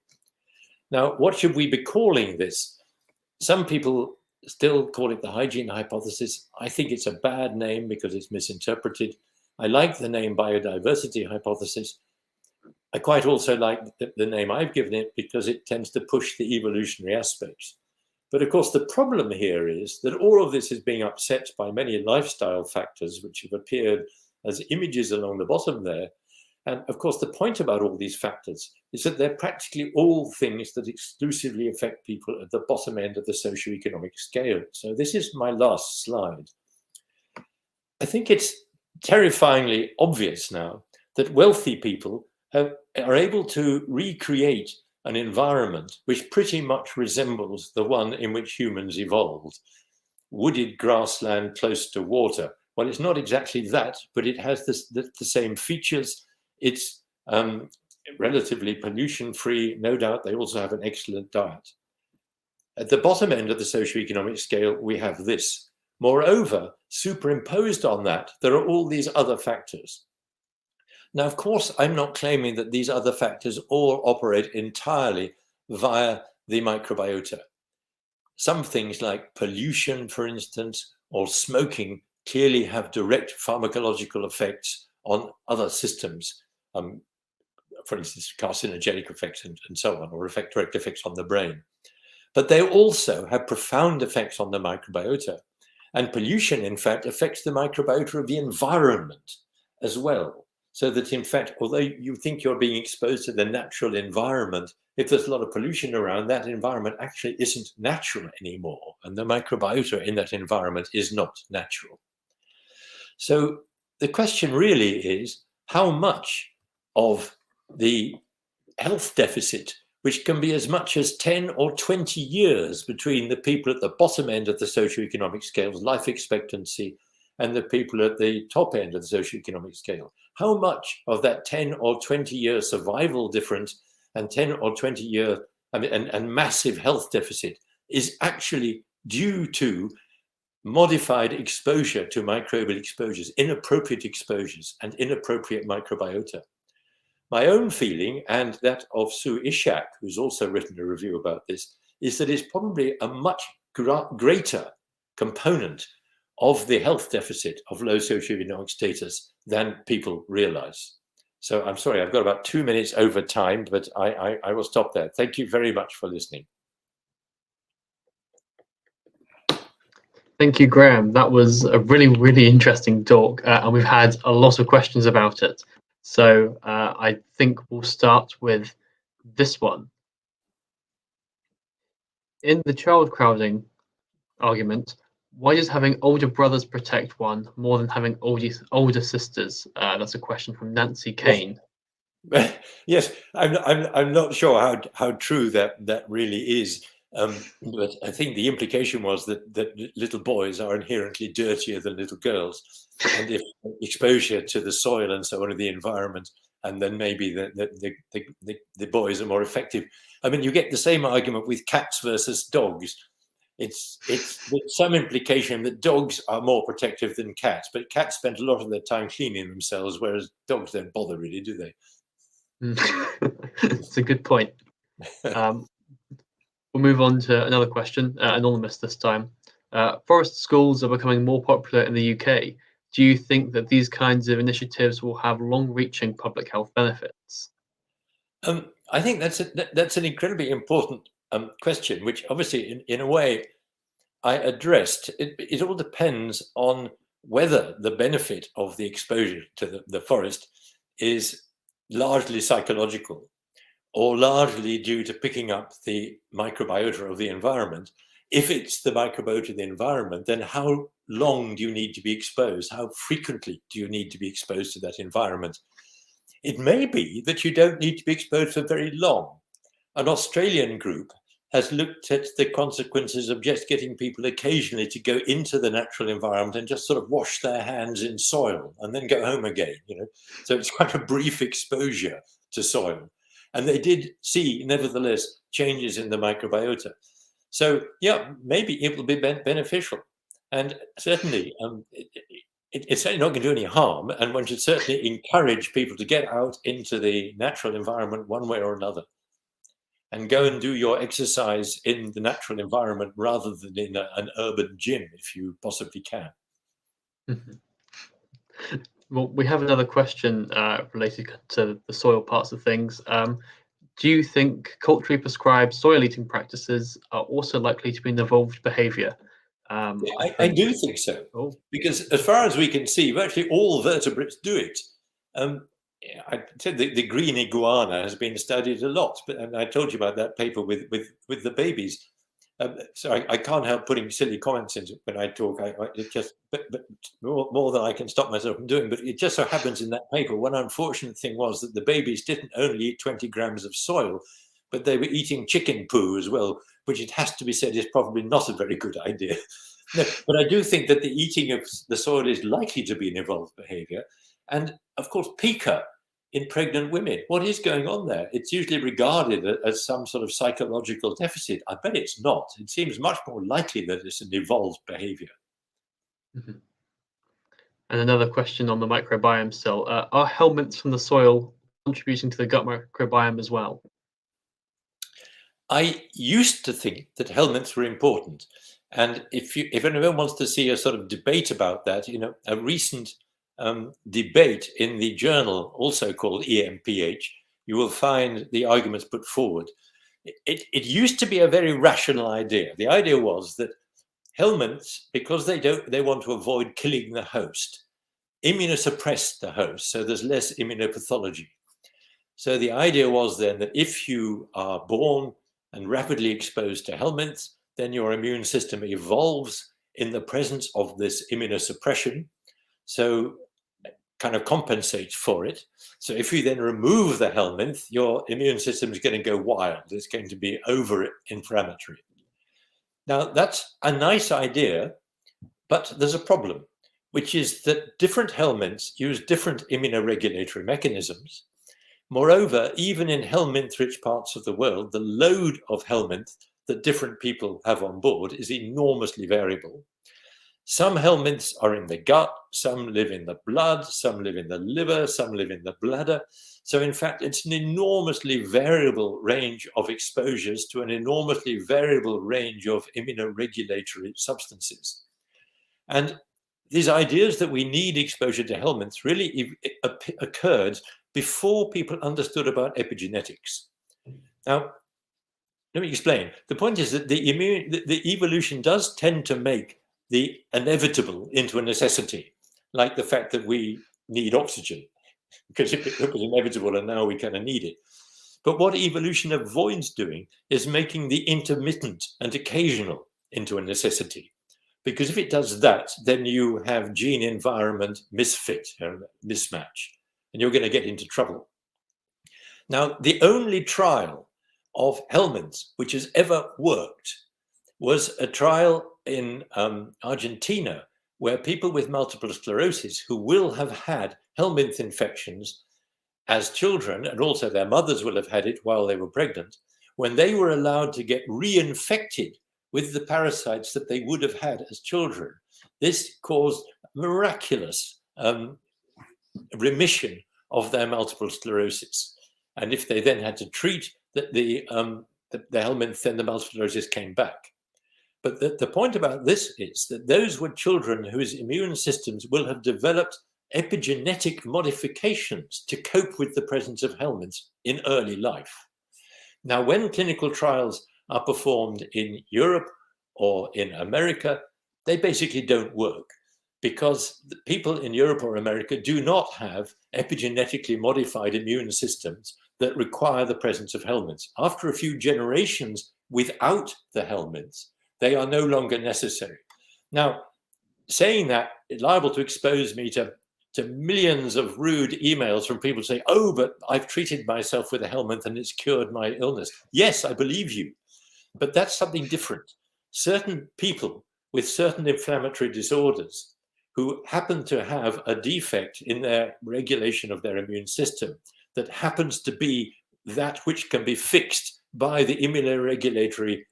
Now, what should we be calling this? Some people still call it the hygiene hypothesis. I think it's a bad name because it's misinterpreted. I like the name biodiversity hypothesis. I quite also like the name I've given it because it tends to push the evolutionary aspects. But of course, the problem here is that all of this is being upset by many lifestyle factors which have appeared as images along the bottom there. And of course, the point about all these factors is that they're practically all things that exclusively affect people at the bottom end of the socioeconomic scale. So this is my last slide. I think it's terrifyingly obvious now that wealthy people are able to recreate an environment which pretty much resembles the one in which humans evolved. Wooded grassland close to water. Well, it's not exactly that, but it has the same features. It's relatively pollution-free, no doubt. They also have an excellent diet. At the bottom end of the socioeconomic scale, we have this. Moreover, superimposed on that, there are all these other factors. Now, of course, I'm not claiming that these other factors all operate entirely via the microbiota. Some things like pollution, for instance, or smoking clearly have direct pharmacological effects on other systems, for instance, carcinogenic effects and so on, or direct effects on the brain. But they also have profound effects on the microbiota. And pollution, in fact, affects the microbiota of the environment as well. So that, in fact, although you think you're being exposed to the natural environment, if there's a lot of pollution around, that environment actually isn't natural anymore. And the microbiota in that environment is not natural. So the question really is, how much of the health deficit, which can be as much as 10 or 20 years between the people at the bottom end of the socioeconomic scales, life expectancy, and the people at the top end of the socioeconomic scale, how much of that 10 or 20-year survival difference and 10 or 20-year and massive health deficit is actually due to modified exposure to microbial exposures, inappropriate exposures, and inappropriate microbiota? My own feeling, and that of Sue Ishak, who's also written a review about this, is that it's probably a much greater component of the health deficit of low socioeconomic status than people realize. So I'm sorry, I've got about 2 minutes over time, but I will stop there. Thank you very much for listening. Thank you, Graham. That was a really, really interesting talk, and we've had a lot of questions about it. So I think we'll start with this one. In the child crowding argument, why does having older brothers protect one more than having older sisters? That's a question from Nancy Kane. Yes, I'm not sure how true that really is. But I think the implication was that little boys are inherently dirtier than little girls. And if exposure to the soil and so on of the environment, and then maybe the boys are more effective. I mean, you get the same argument with cats versus dogs. It's some implication that dogs are more protective than cats, but cats spend a lot of their time cleaning themselves, whereas dogs don't bother really, do they? It's a good point. We'll move on to another question, anonymous this time. Forest schools are becoming more popular in the UK. Do you think that these kinds of initiatives will have long-reaching public health benefits? I think that's an incredibly important question, which obviously, in a way, I addressed. It all depends on whether the benefit of the exposure to the forest is largely psychological or largely due to picking up the microbiota of the environment. If it's the microbiota of the environment, then how long do you need to be exposed? How frequently do you need to be exposed to that environment? It may be that you don't need to be exposed for very long. An Australian group has looked at the consequences of just getting people occasionally to go into the natural environment and just sort of wash their hands in soil and then go home again, So it's quite a brief exposure to soil. And they did see, nevertheless, changes in the microbiota. So, yeah, maybe it will be beneficial. And certainly, it's certainly not going to do any harm. And one should certainly encourage people to get out into the natural environment one way or another and go and do your exercise in the natural environment rather than in an urban gym, if you possibly can. Mm-hmm. Well, we have another question related to the soil parts of things. Do you think culturally prescribed soil eating practices are also likely to be an evolved behavior? I do think so, because as far as we can see, virtually all vertebrates do it. I said the green iguana has been studied a lot, and I told you about that paper with the babies. So I can't help putting silly comments into it when I talk. It just, but more than I can stop myself from doing. But it just so happens in that paper, one unfortunate thing was that the babies didn't only eat 20 grams of soil, but they were eating chicken poo as well, which it has to be said is probably not a very good idea. No, but I do think that the eating of the soil is likely to be an evolved behavior. And of course, pica in pregnant women. What is going on there? It's usually regarded as some sort of psychological deficit. I bet it's not. It seems much more likely that it's an evolved behavior. Mm-hmm. And another question on the microbiome cell. Are helminths from the soil contributing to the gut microbiome as well? I used to think that helminths were important. And if anyone wants to see a sort of debate about that, a recent debate in the journal, also called EMPH, you will find the arguments put forward. It used to be a very rational idea. The idea was that helminths, because they want to avoid killing the host, immunosuppress the host, so there's less immunopathology. So the idea was then that if you are born and rapidly exposed to helminths, then your immune system evolves in the presence of this immunosuppression, so kind of compensates for it. So if you then remove the helminth, your immune system is going to go wild. It's going to be over-inflammatory. Now, that's a nice idea, but there's a problem, which is that different helminths use different immunoregulatory mechanisms. Moreover, even in helminth-rich parts of the world, the load of helminth that different people have on board is enormously variable. Some helminths are in the gut, some live in the blood, some live in the liver, some live in the bladder. So in fact, it's an enormously variable range of exposures to an enormously variable range of immunoregulatory substances. And these ideas that we need exposure to helminths really occurred before people understood about epigenetics. Now, let me explain. The point is that the evolution does tend to make the inevitable into a necessity, like the fact that we need oxygen, because it was inevitable and now we kind of need it. But what evolution avoids doing is making the intermittent and occasional into a necessity. Because if it does that, then you have gene-environment misfit, mismatch, and you're going to get into trouble. Now, the only trial of helminths which has ever worked was a trial in Argentina, where people with multiple sclerosis who will have had helminth infections as children, and also their mothers will have had it while they were pregnant, when they were allowed to get reinfected with the parasites that they would have had as children, this caused miraculous remission of their multiple sclerosis. And if they then had to treat the helminth, then the multiple sclerosis came back. But the point about this is that those were children whose immune systems will have developed epigenetic modifications to cope with the presence of helminths in early life. Now, when clinical trials are performed in Europe or in America, they basically don't work, because the people in Europe or America do not have epigenetically modified immune systems that require the presence of helminths. After a few generations without the helminths, they are no longer necessary. Now, saying that is liable to expose me to millions of rude emails from people saying, oh, but I've treated myself with a helminth and it's cured my illness. Yes, I believe you, but that's something different. Certain people with certain inflammatory disorders who happen to have a defect in their regulation of their immune system that happens to be that which can be fixed by the immunoregulatory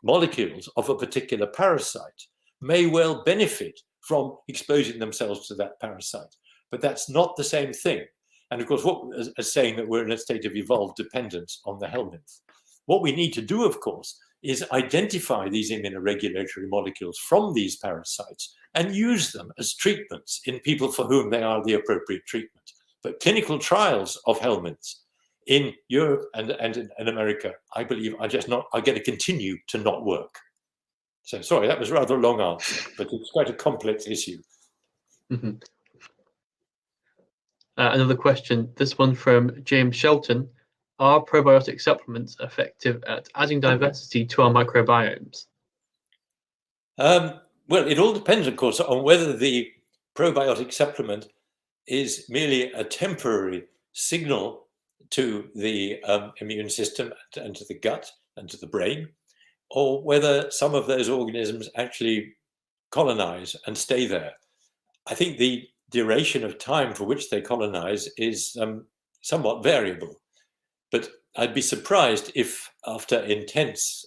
molecules of a particular parasite may well benefit from exposing themselves to that parasite. But that's not the same thing. And of course, what is saying that we're in a state of evolved dependence on the helminth. What we need to do, of course, is identify these immunoregulatory molecules from these parasites and use them as treatments in people for whom they are the appropriate treatment. But clinical trials of helminths in Europe and in America, I believe, are going to continue to not work. So sorry, that was rather a long answer, but it's quite a complex issue. Mm-hmm. Another question, this one from James Shelton. Are probiotic supplements effective at adding diversity to our microbiomes? Well, it all depends, of course, on whether the probiotic supplement is merely a temporary signal to the immune system and to the gut and to the brain, or whether some of those organisms actually colonize and stay there. I think the duration of time for which they colonize is somewhat variable, but I'd be surprised if after intense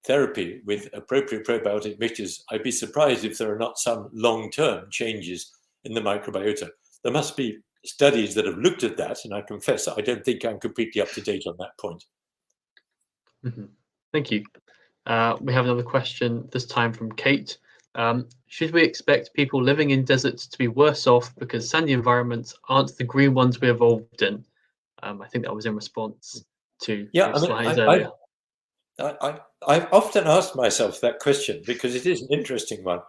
therapy with appropriate probiotic mixtures, I'd be surprised if there are not some long-term changes in the microbiota. There must be studies that have looked at that, and I confess I don't think I'm completely up to date on that point. Thank you. We have another question, this time from Kate. Should we expect people living in deserts to be worse off because sandy environments aren't the green ones we evolved in? I think that was in response to your slides earlier. I've often asked myself that question because it is an interesting one.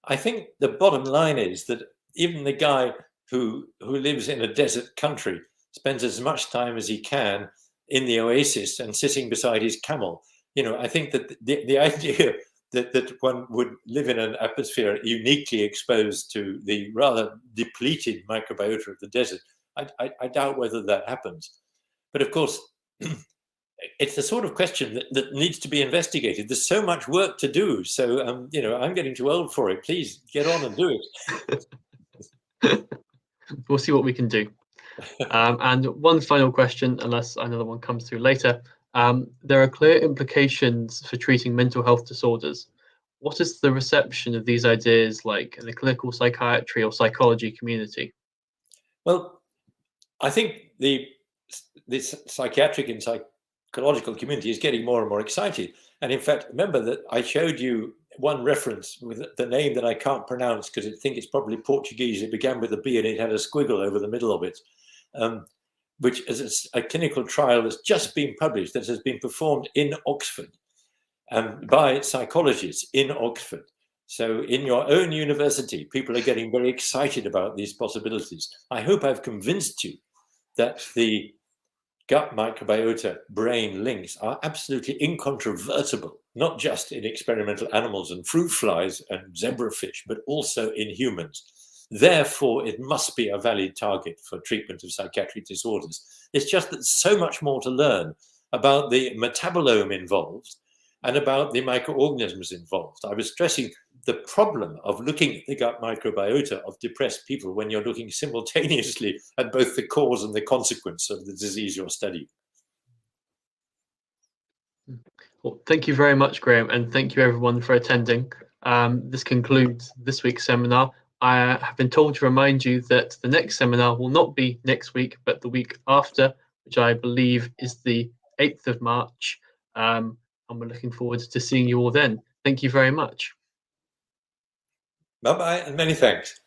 I think the bottom line is that even the guy who lives in a desert country spends as much time as he can in the oasis and sitting beside his camel. I think that the idea that one would live in an atmosphere uniquely exposed to the rather depleted microbiota of the desert, I doubt whether that happens. But of course, it's the sort of question that needs to be investigated. There's so much work to do. So, I'm getting too old for it. Please get on and do it. We'll see what we can do. And one final question, unless another one comes through later. There are clear implications for treating mental health disorders. What is the reception of these ideas like in the clinical psychiatry or psychology community? Well, I think the psychiatric and psychological community is getting more and more excited. And in fact, remember that I showed you one reference with the name that I can't pronounce because I think it's probably Portuguese. It began with a B and it had a squiggle over the middle of it, which is a clinical trial that's just been published, that has been performed in Oxford by psychologists in Oxford. So in your own university, people are getting very excited about these possibilities. I hope I've convinced you that the gut microbiota brain links are absolutely incontrovertible, not just in experimental animals and fruit flies and zebrafish, but also in humans. Therefore, it must be a valid target for treatment of psychiatric disorders. It's just that there's so much more to learn about the metabolome involved and about the microorganisms involved. I was stressing the problem of looking at the gut microbiota of depressed people when you're looking simultaneously at both the cause and the consequence of the disease you're studying. Well, thank you very much, Graham, and thank you everyone for attending. This concludes this week's seminar. I have been told to remind you that the next seminar will not be next week, but the week after, which I believe is the 8th of March. And we're looking forward to seeing you all then. Thank you very much. Bye-bye, and many thanks.